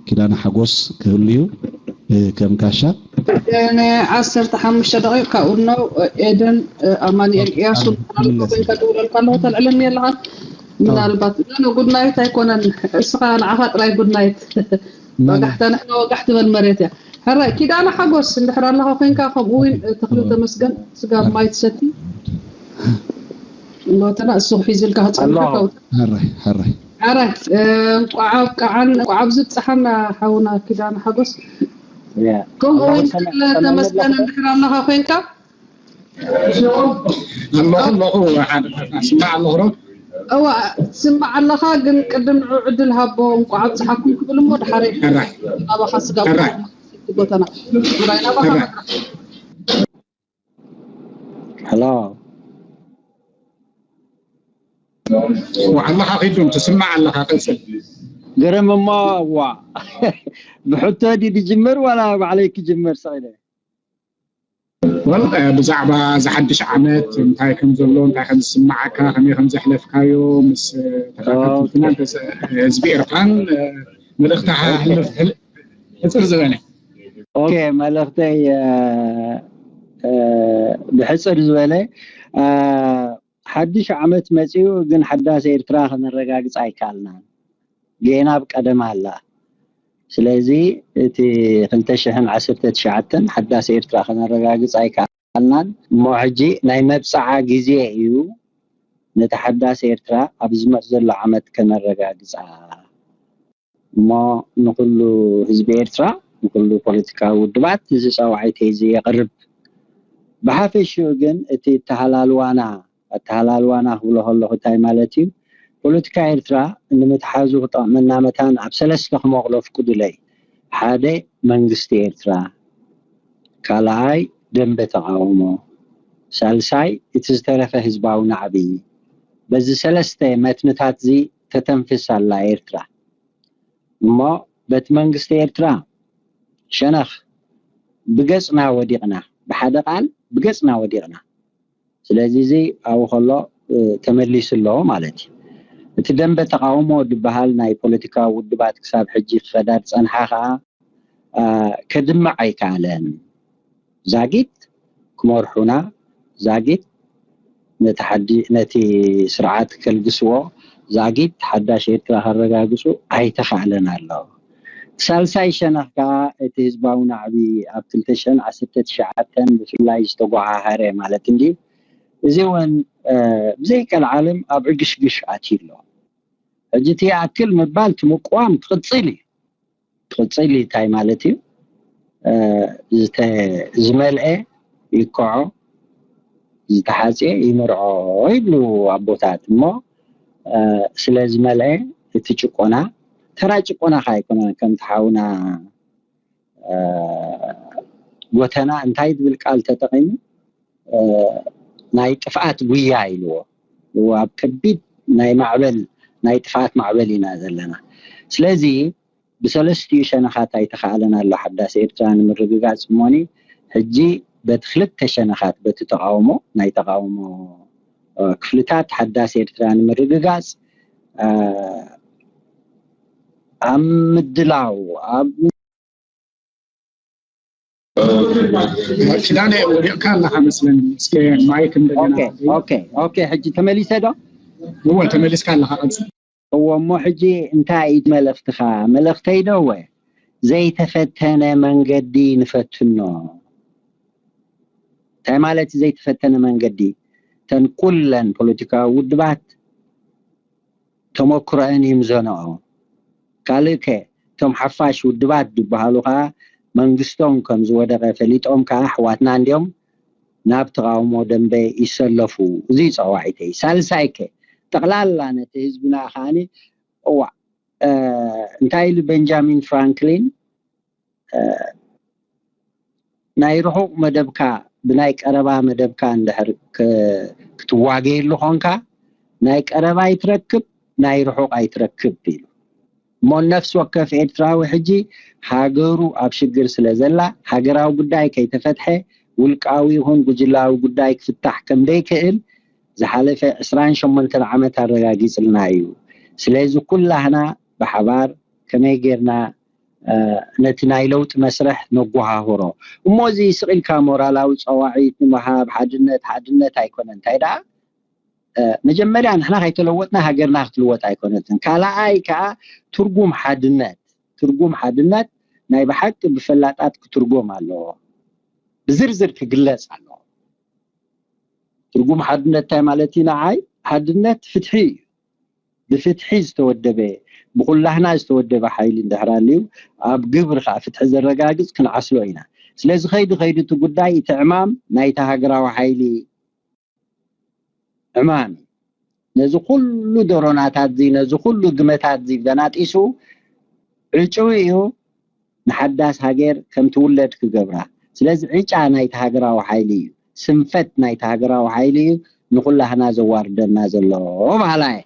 D: ኪዳነ ሓጎስ ክህሉ እዩ ከም ጋሻ15
A: دقيقة كأنه إذن أمانيل إياسو كوين كدولة كله تلعلم يلعب من البط لأنه good night هيكون السقال عفات راي good night وقحت نحن وقحت بالمريت هلا كده أنا حقوس اللي حرام له فين كافوين تخلط مسجن سجاب مايت ستي الله تناسو حيزل كهت
D: حري
A: وعب زت صحنا حونا كده أنا حقوس كم وين تمسكن الحرام له فين كا
F: الله اسمع المغرب
A: أو سمع الله خاجن قدم عدل هبو وقعد صحكم كل مود حريق أبا حسق بوتنا راينا بقى
F: هلا
G: والله حقيقي تسمع الله حقيقي
F: قرم ما وا بحطه دي جمر ولا عليك جمر سعيده
G: والله بزعبة زحدش عمت انتاي كم زلو انتاي كم سمعك كم يخم زحلف كايو مس تخاطب فينا بس زبير كان ملختها حلف حصر زبالة
F: اوكي ملختي بحصر زبالة حدش عمت مزيو جن حداس إرترا خنرقاقص أيكالنا جينا بقدم الله سلازي تي خنتشهن عسرت تشعتن حداس إرترا خنرقاقص أيكالنا موحجي ناي مبصعا جزي ايو نتحداس إرترا أبزمت زل عمت كنرقاقص ما نقولو حزب إرترا نقولو بوليتيكا ودبات زي صواعي تيزي يقرب بحافشو جن تي التهلالوانا هو الله تاي مالتي بوليتيكا إرترا إن متحازو من نامتان عبسلس مغلوف كدولي حادي منغستي إرترا كالاي دنب تقاومو سالساي اتزترفه حزباو نعبي بزي سلسته متنتات زي تتنفس على إرترا ما بت منغستي إرترا شنخ بقصنا وديقنا بحدا قال بقصنا وديقنا ስለዚህ እዚ አው ኸሎ ተመሊስ ለው ማለት እቲ ደንበ ተቃውሞ ድበሃል ናይ ፖለቲካ ውድባት ክሳብ ሕጂ ክፈዳድ ጸንሓ ከዓ ከድምዕ ኣይከኣለን ዛጊት ክመርሑና ዛጊት ነቲ ስርዓት ከልግስዎ ዛጊት ሓዳሽ ኤርትራ ከረጋግጹ ኣይተኻእለን ኣሎ ሳልሳይ ሸነኽ ከዓ እቲ ህዝባዊ ናዕቢ ኣብ 2019 ብፍላይ ዝተጓዓሃረ ማለት እንዲ زين زي كالعالم أبعقش قش عتيله جيتي أكل مبالت مقوام تقصيلي تاي مالتي زملئة يقعو زتحاسي يمرعو يبلو عبوتات مو سلا زملئة تتشقونا ترى تشقونا خايكونا كم تحاونا وتنا انتايد بالقال تتقيم ناي طفات غيا يلو واب كبيد ناي معبل ناي طفات معبلينا زلنا سلازي بسلستي شنخات ايتخالنا الله حداس إرترا مرغغاص موني حجي بتخلت تشنخات بتتقاومو ناي تقاومو كفلتات حداس إرترا مرغغاص امدلاو
G: كلاني كان لها مثلا سكي مايك
F: اوكي حجي تمليس هذا
G: هو تمليس كان لها
F: هو مو حجي انتاي ملختخا ملختي دوه زي تفتنا من قدي نفتنو تاي مالتي زي تفتنا من قدي تنقلن بوليتيكا ودبات تمكرن يمزنو قالك تم حفاش ودبات دبالوها መንግስቶም ከም ዝወደቀ ፈሊጦም ከዓ ሕዋትና እንዲኦም ናብ ተቃውሞ ደንበ ይሰለፉ እዚ ጸዋዒተይ ሳልሳይከ ጠቅላላ ነቲ ህዝብና ኻኒ እንታይ ቤንጃሚን ፍራንክሊን ናይ ርሑቕ መደብካ ብናይ ቀረባ መደብካ እንድሕር ክትዋገየሉ ኾንካ ናይ ቀረባ ይትረክብ ናይ ርሑቕ ኣይትረክብ ኢሉ مو نفس وكف إرتراوي حجي هاجرو أبشجر سلازلا هاجراو قداي كي تفتحه والقاوي هون بجلاو قداي فتح كم ديكئل زحلفة إسرائيل شمال تنعمت الرجاجيس النايو سلازو كلها هنا بحبار كما يجرنا نتنايلوت مسرح نقوها هورو وموزي سقيل كامورا لاو صواعيت نمها حدنت هيكون انتايدا مجمريا نحن هيتلوتنا هاجرنا هتلوت ايكونتن كالا اي كا ترجم حدنت ناي بحق بفلاطات كترجم الله بزرزر كجلص الله ترجم حدنت تاع مالتينا عاي حدنت فتحي بفتحي استودبه بقول لهنا استودبه حيل اندهراليو اب قبر خا فتح زرقاقص كنعسلوينا سلاز خيد تقداي تعمام ناي تهاجراو حيلي أمان ነዚ ኩሉ ደሮናታት እዚ ነዚ ኩሉ ግመታት እዚ በናጢሱ ዕጩው እዩ ንሓዳስ ሃገር ከም ትውለድ ክገብራ ስለዚ ዕጫ ናይቲ ሃገራዊ ሓይሊ እዩ ስንፈት ናይቲ ሃገራዊ ሓይሊ እዩ ንኩላህና ዘዋርደና ዘሎ ባህላየ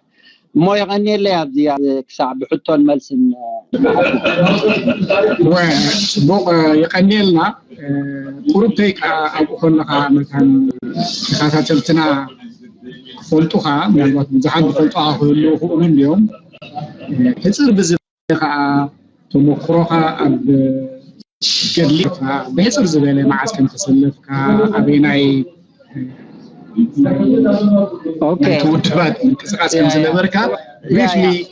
F: እሞ ይቀኒየለይ ኣብዚ ክሳዕ ብሕቶን መልስን
G: وبوق يقنيلنا قربتك أبو خلنا مثلا خاطرتنا فلتوها من الوقت بزحد فلتوها هو من اليوم تصير بزبخة تمخرها أب كرليفها بيصير زبالة مع عسكر تسلف كأبيناي
F: اوكي
G: توتبات انقساس كم زبركا بريفلي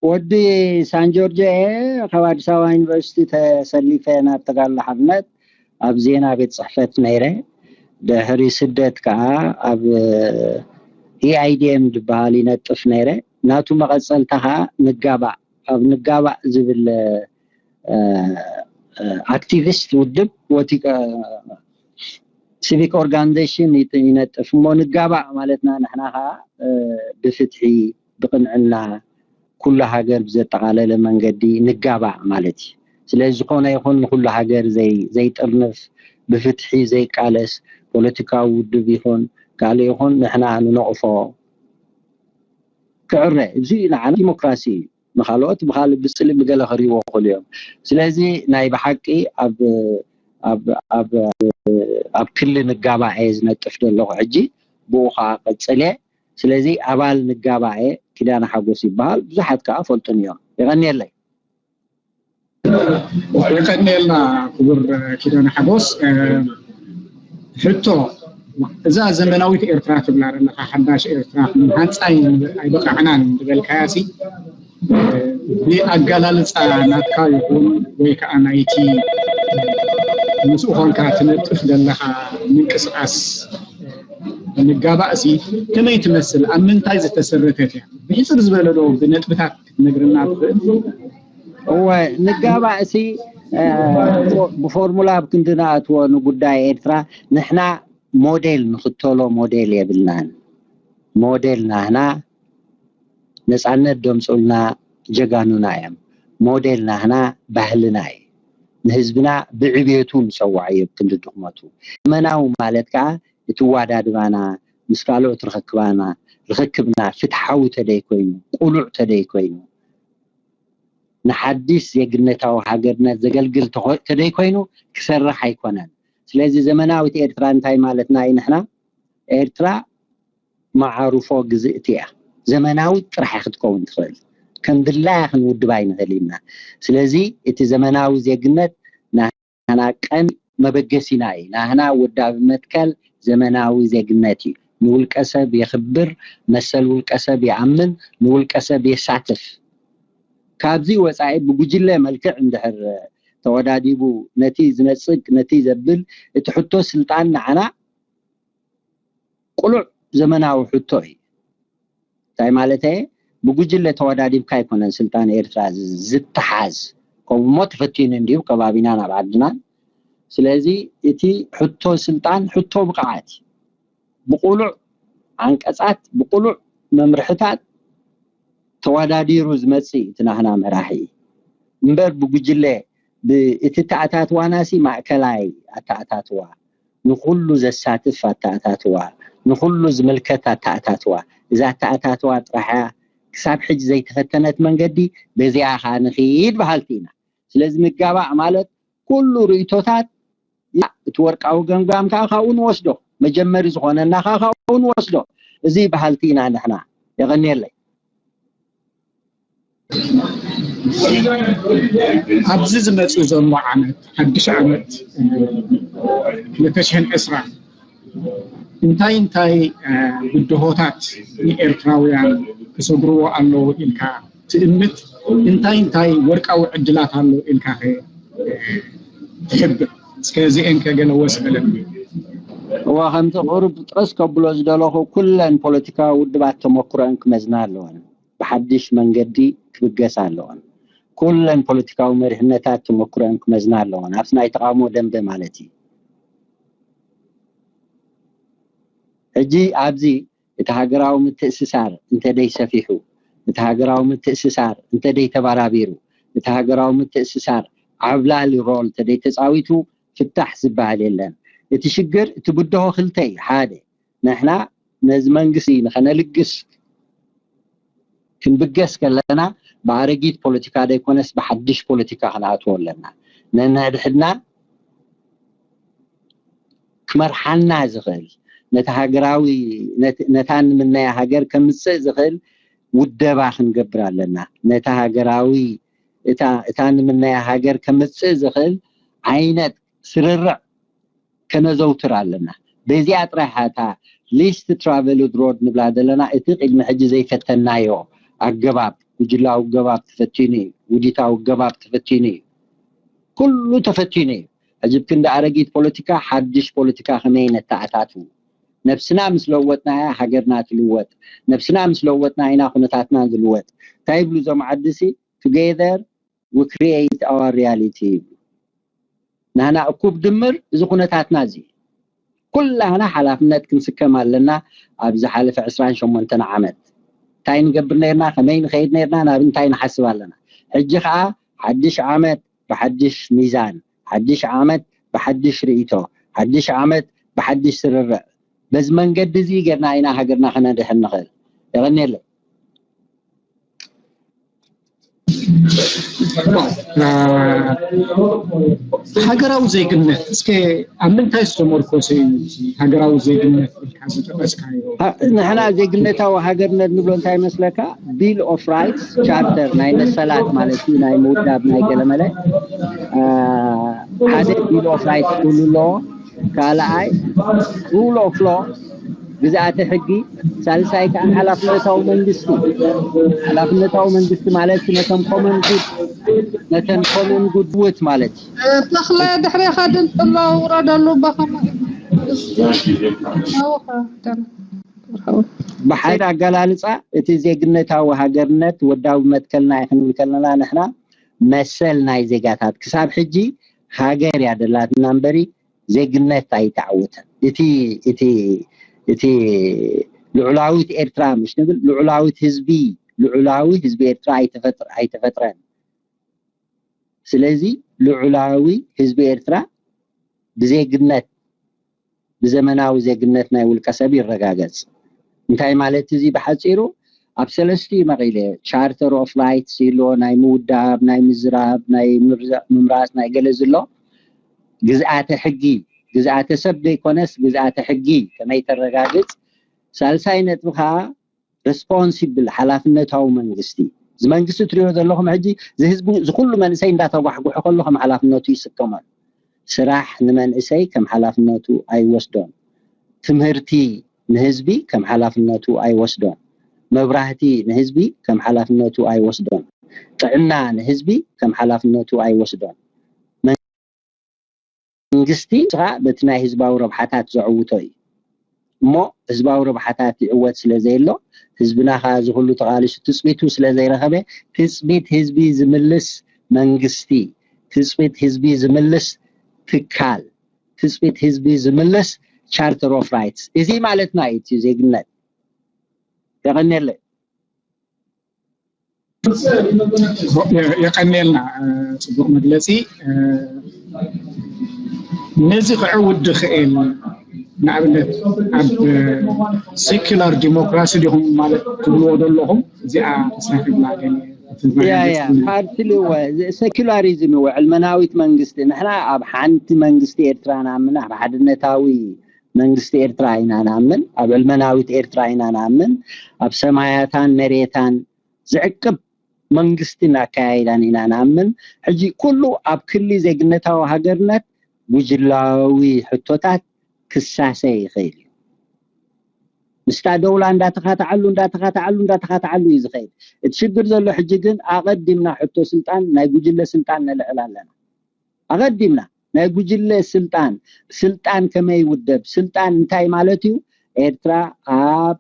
F: ودي سان جورج خواد سوا يونيفرسيتي تسليفنا تقال حفنت اب زينا بيت صحفت نيره دهري سدت كا اب اي اي دي ام دبالي نطف نيره ناتو مقصلتها نغابا اب نغابا زبل اكتيفيست ودب وتي civic organization ينطف مو نغابا مالتنا نحناها بفتحي بقنعنا كل هاجر بزتقالله منجدي نغابا مالتي ስለዚህ ኮነ ይሁን ሁሉ ሀገር ዘይ ጥርነፍ بفتحي زي قالس ፖለቲካው ውድብ ይሁን ካለ ይሁን ንሕና ንነቅፎ كعره እዚ ንዓና ዲሞክራሲ መخالوت بخال بصلي بغله خريو خليهم ስለዚህ ናይ بحقي اب كل نغابا عايز نطف دلو حجي بوخا قصله ስለዚህ አባል ንጋባኤ ኪዳነ ሓጎስ ይባል ብዙሓት ከ አፈልጥንዮ ይغنيلይ
G: ويقنيلنا كبر كيدان حبوس حتى إذا زمناويت إيرترا تبلع لنا حداش إيرترا من هانساي أي بقى عنان تبل كاسي بأجلال سانات كايكون ويك أنايتي مسؤول كاتنت إخدم لها من كساس النجابة أسي كما يتمثل أمن تايز تسرتها بحيث رزبله بنتبتات نجرنا
F: هو نجابة أسي بفورمولا بكندنا أتوا نقداي إيرترا نحنا موديل نخطولو موديل يبلنان موديلنا هنا نسعنا الدمسولنا جغانونا يم موديلنا هنا بهلنا نهزبنا بعبيتون سواعي بكند دخماتو مناو مالتكا يتواداد بانا مسكالو ترخكبانا رخكبنا فتحاو تدي كوينو قلوع تدي كوينو نحديث يقنتاو حاقرنا زقلقل تدي كوينو كسرح يكونان ስለዚህ ዘመናዊት ኤርትራ እንታይ ማለትና ይንሕና ኤርትራ ማዓሩፎ ግዝእትያ ዘመናዊ ጥራሕ ክትከውን ትኽእል ከምድላይ ክንውድባይ ንኽእል ኢና ስለዚህ እቲ ዘመናዊ ዜግነት ናህና ቀን መበገሲና እዩ ናህና ውዳብ መትከል ዘመናዊ ዜግነት እዩ ንውልቀ ሰብ የኽብር መሰል ውልቀ ሰብ ይኣምን ንውልቀ ሰብ የሳትፍ ካብዚ ወፃኢ ብጉጅለ መልክዕ እንድሕር ተወዳዲቡ ነቲ ዝነጽቅ ነቲ ዘብል እቲ ሕቶ ስልጣን ንዓና ቁሉዕ ዘመናዊ ሕቶ እዩ እንታይ ማለት እዩ ብጉጅለ ተወዳዲብካ ይኮነን ስልጣን ኤርትራ ዝተሓዝ ከምኡ ተፈቲኑ እንዲሁ ከባቢና ናብ ዓድና ስለዚህ እቲ ሕቶ ስልጣን ሕቶ ብቕዓት ብቁሉዕ አንቀጻት ብቁሉዕ መምርሕታት ተወዳዲሩ ዝመጽእ እቲ ናህና መራሒ እምበር ብጉጅለ باتتعتات واناسي معكلاي اتعتاتوا نخل زساتف اتعتاتوا نخل زملكت اتعتاتوا اذا اتعتاتوا طرحا حساب حج زي تفتنت منقدي بزياها نخيد بحالتينا ስለዚህ مغابا ማለት كل ريتوتات تورقاو ገምጋም ካውን ወስዶ መጀመሪ ዝኾነና ካውን ወስዶ እዚ በحالتينا نحنا يغنيلي
G: ኣብዚ ዝመጽ ዘሎ ዓመት ሓድሽ ዓመት 2010 እንታይ ጉድሆታት ንኤርትራውያን ክሰግርዎ ኣለዎ ኢልካ ትእምት እንታይ ወርቃዊ ዕድላት ኣለዎ ኢልካ ትሕብር እስከዚአን ከገለ ወስበለን
F: ወኸምቲ ቁርብ ጥረስ ከብሎ ዝደለኹ ኩለን ፖለቲካዊ ውድባት ተሞክሮን ክመዝና ኣለዎን بحدش منجدي كبجس علون كلن بوليتيكاو مرحنتات تمكرن كمزنا علون عفسنا يتقامو دمدم مالتي ሕጂ ኣብዚ እቲ ሃገራዊ ምትእስሳር እንተደይ ሰፊሑ እቲ ሃገራዊ ምትእስሳር እንተደይ ተባራቢሩ እቲ ሃገራዊ ምትእስሳር ዓብላሊ ሮል እንተደይ ተፃዊቱ ፍታሕ ዝበሃል የለን እቲ ሽግር እቲ ጉድሆ ክልተ እዩ ሓደ ንሕና ነዚ መንግስቲ ንኸነልግስ ክንብገስ ከለና ብኣረጊት ፖለቲካ ደይኮነስ ብሓድሽ ፖለቲካ ክንኣትዎ ኣለና ነንሕድሕድና ክመርሓና ዝኽእል ነታ ሃገራዊ ነታ ንምናያ ሃገር ከምፅእ ዝኽእል ውደባ ክንገብር ኣለና ነታ ሃገራዊ እታ ንምናያ ሃገር ከምፅእ ዝኽእል ዓይነት ስርርዕ ከነዘውትር ኣለና በዚኣ ጥራሕ እታ ሊስት ትራቨልድ ሮድ ንብላ ዘለና እቲ ቅድሚ ሕጂ ዘይፈተናዮ ኣገባብ ጉጅላዊ ኣገባብ ተፈቲኑ እዩ ውዲታዊ ኣገባብ ተፈቲኑ እዩ ኩሉ ተፈቲኑ እዩ ሕጂ ክንዲ ኣረጊት ፖለቲካ ሓድሽ ፖለቲካ ከመይ ነተኣታቱ ነፍስና ምስ ለወጥና ሃገርና ትልወጥ ነፍስና ምስ ለወጥና ኢና ኩነታትና ዝልወጥ እንታይ ይብሉ እዞም ዓድሲ together we create our reality ንሕና እኩብ ድምር እዚ ኩነታትና እዚ ኩላህና ሓላፍነት ክንስከም ኣለና ኣብ ዝሓለፈ 28 ዓመት እንታይ ንገብር ነርና ከመይ ንኸይድ ነርና ናብ እንታይ ንሓስብ ኣለና ሕጂ ከዓ ሓድሽ ዓመት ብሓድሽ ሚዛን ሓድሽ ዓመት ብሓድሽ ርእይቶ ሓድሽ ዓመት ብሓድሽ ስርርዕ በዚ መንገዲ እዚ ጌርና ኢና ሃገርና ክነድሕን ንኽእል ይቐኒለ
G: ሃገራዊ ዜግነት እስከ ኣብ ምንታይ ዝተመርኮሰ እዩ ሃገራዊ ዜግነት ኢልካ ዝጠቀስካዮ
F: ንሕና ዜግነታዊ ሃገርነት ንብሎ እንታይ መስለካ ቢል ኦፍ ራይትስ ቻርተር ናይ መሰላት ማለት እዩ ናይ ምውዳብ ናይ ገለመለ ሓደ ቢል ኦፍ ራይትስ ኩሉ ኣለዎ ካልኣይ ሩል ኦፍ ሎ ግዝኣተ ሕጊ ሳልሳይ ከዓ ሓላፍነታዊ መንግስቲ ማለት ነተን ኮመን ጉድውት ማለት
A: ተኽለ ድሕሪ ኻድን ጥሎ ውረደሉ በኸማ
F: ብሓይር ኣገላልፃ እቲ ዜግነታዊ ሃገርነት ወዳዊ መትከልና ይኽንብል ከለና ንሕና መሰል ናይ ዜጋታት ክሳብ ሕጂ ሃገር ያደላትና እምበሪ ዜግነት ኣይተዓወተን እቲ ልዑላዊት ኤርትራ مش ንብል ልዑላዊ ህዝቢ ኤርትራ ኣይተፈጥረን ስለዚ ልዑላዊ ህዝቢ ኤርትራ ብዜግነት ብዘመናዊ ዜግነት ናይ ውልቀ ሰብ ይረጋገጽ እንታይ ማለት እዚ ብሓጺሩ ኣብ ሰለስተ መቂለ ቻርተር ኦፍ ራይትስ ኢሎ ናይ ምውዳብ ናይ ምዝራብ ናይ ምምራጽ ናይ ገለዝሎ ግዝኣተ ሕጊ ግዝኣተ ሰብ ዘይኮነስ ግዝኣተ ሕጊ ከመይ ተረጋግጽ ሳልሳይ ነጥብ ከዓ ሬስፖንሲብል ሓላፍነታዊ መንግስቲ ዝመንግስቲ ትሪኦ ዘለኹም ሕጂ ዝህዝቡ ዝኩሉ መንእሰይ እንዳተጓሕጉሑ ከለኹም ሓላፍነቱ ይስከማል ስራሕ ንመንእሰይ ከም ሓላፍነቱ ኣይወስዶን ትምህርቲ ንህዝቢ ከም ሓላፍነቱ ኣይወስዶን መብራህቲ ንህዝቢ ከም ሓላፍነቱ ኣይወስዶን ጥዕና ንህዝቢ ከም ሓላፍነቱ ኣይወስዶን መንግስቲ ስራ በቲ ናይ ህዝባዊ ረብሓታት ዘዕውቶ እዩ እሞ ህዝባዊ ረብሓታት ይዕወት ስለዘይሎ ህዝብና ከዓ ዝኩሉ ተቃሊሱ ትፅቢቱ ስለዘይረኸበ ትፅቢት ህዝቢ ዝምልስ መንግስቲ ትፅቢት ህዝቢ ዝምልስ ትካል ትፅቢት ህዝቢ ዝምልስ ቻርተር ኦፍ ራይትስ እዚ ማለትና እዩ ዜግነት ተቀነለ
G: የቀነልና ጽቡቅ መግለጺ ነዚ ክዕውድ ክእል ንኣብነት ኣብ ሴኩላር ዲሞክራሲ ዲኹም ማለት ትብልዎ ዘለኹም እዚኣ ተሳኺብላ
F: ፓርቲሊ ሴኩላሪዝም ወዕልመናዊት መንግስቲ ንሕና ኣብ ሓንቲ መንግስቲ ኤርትራ ንኣምን ኣብ ሓድነታዊ መንግስቲ ኤርትራ ኢና ንኣምን ኣብ ዕልመናዊት ኤርትራ ኢና ንኣምን ኣብ ሰማያታን መሬታን ዝዕቅብ መንግስቲ እናካያይዳን ኢና ንኣምን ሕጂ ኩሉ ኣብ ክሊ ዜግነታዊ ሃገርነት ጉጅላዊ ሕቶታት ክሳሰ ይኽእል እዩ ምስታ ደውላ እንዳተኻትዓሉ እዩ ዝኸይድ እቲ ሽግር ዘሎ ሕጂ ግን ኣቐዲምና ሕቶ ስልጣን ናይ ጉጅለ ስልጣን ነልዕል ኣለና ኣቐዲምና ናይ ጉጅለ ስልጣን ከመይ ውደብ ስልጣን እንታይ ማለት እዩ ኤርትራ ኣብ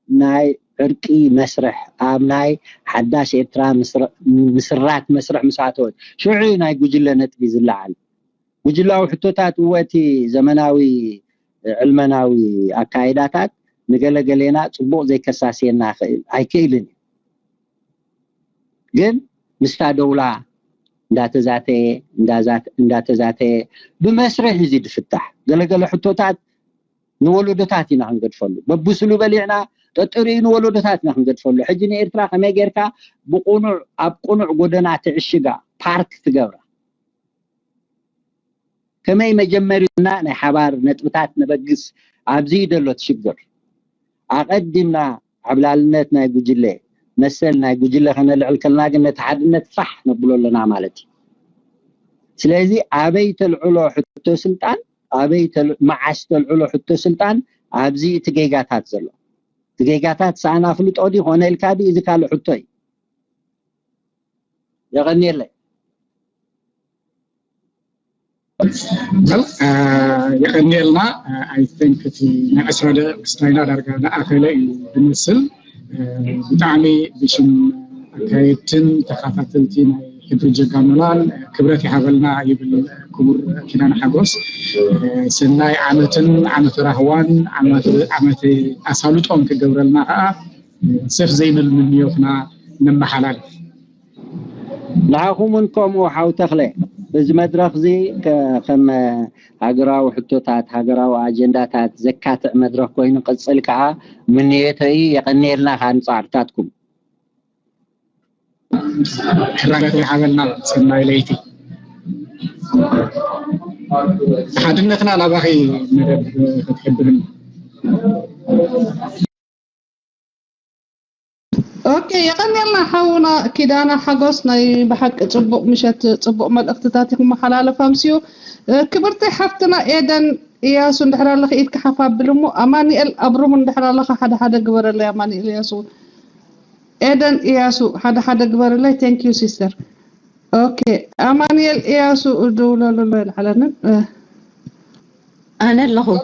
F: ናይ ዕርቂ መስርሕ ኣብ ናይ ሓዳሽ ኤርትራ ምስራት መስርሕ ምሳተወት ሽዑ ናይ ጉጅለ ነጥቢ ዝለዓል ጉጅላዊ ሕቶታት ወቲ ዘመናዊ علمناوي أكايداتات نقلقلينا صبوق زي كساسينا أيكيلن جن مستا دولة اندات ذاتي بمسرح يزيد فتح قلقل حطوتات نولدتاتنا هنقد فلو ببسلو بليعنا تطرين نولدتاتنا هنقد فلو حجني إرترا خمي غيركا بقونع أبقونع قدنا تعشقا بارك تقورا كما يمجمرنا نحبار نتبتات نبقس عبزيد اللو تشقر أقدمنا عبلالنتنا يقجلي مثلنا يقجلي خنا العلكلنا قلنا تحدنا صح نقولوا لنا مالتي سلازي عبيت العلو حتو سلطان عبيت معشت العلو حتو سلطان عبزي تقيقاتات زلو تقيقاتات سانا فلوت أودي هنا الكادي إذا كانوا حتوي يغني لي
G: يغني لنا I think في أسرد استعينا درجة أخيلة بالنسل بتعني بشم كايتن تخافتلتين حبر جاملان كبرتي حبلنا يبل كبر كنان حقوس سناي عمت رهوان عمت أسالوتهم كجبرلنا سيف زين المنيوفنا نم حلال
F: نعاكم منكم وحاو تخلي بز مدرخ زي كم هاجراو حتوتات هاجراو أجنداتات زكاة مدرخ كوين قصل كعا من يتي يقني لنا خان صارتاتكم
G: حرقتي حبلنا سناي ليتي حدنتنا لا باقي مدب تحبرنا
A: اوكي يغني لنا حاونا كيدانا حقوسنا بحق صبق مشات صبق ملقتاتكم محلال فامسيو كبرتي حفتنا ايدن ياسو ندحر لك ايدك حفاب بلمو اماني الابرم ندحر لك حدا قبر لي اماني ياسو ايدن ياسو حدا قبر لي ثانك يو سيستر اوكي اماني ياسو دولا لا على
H: انا لهو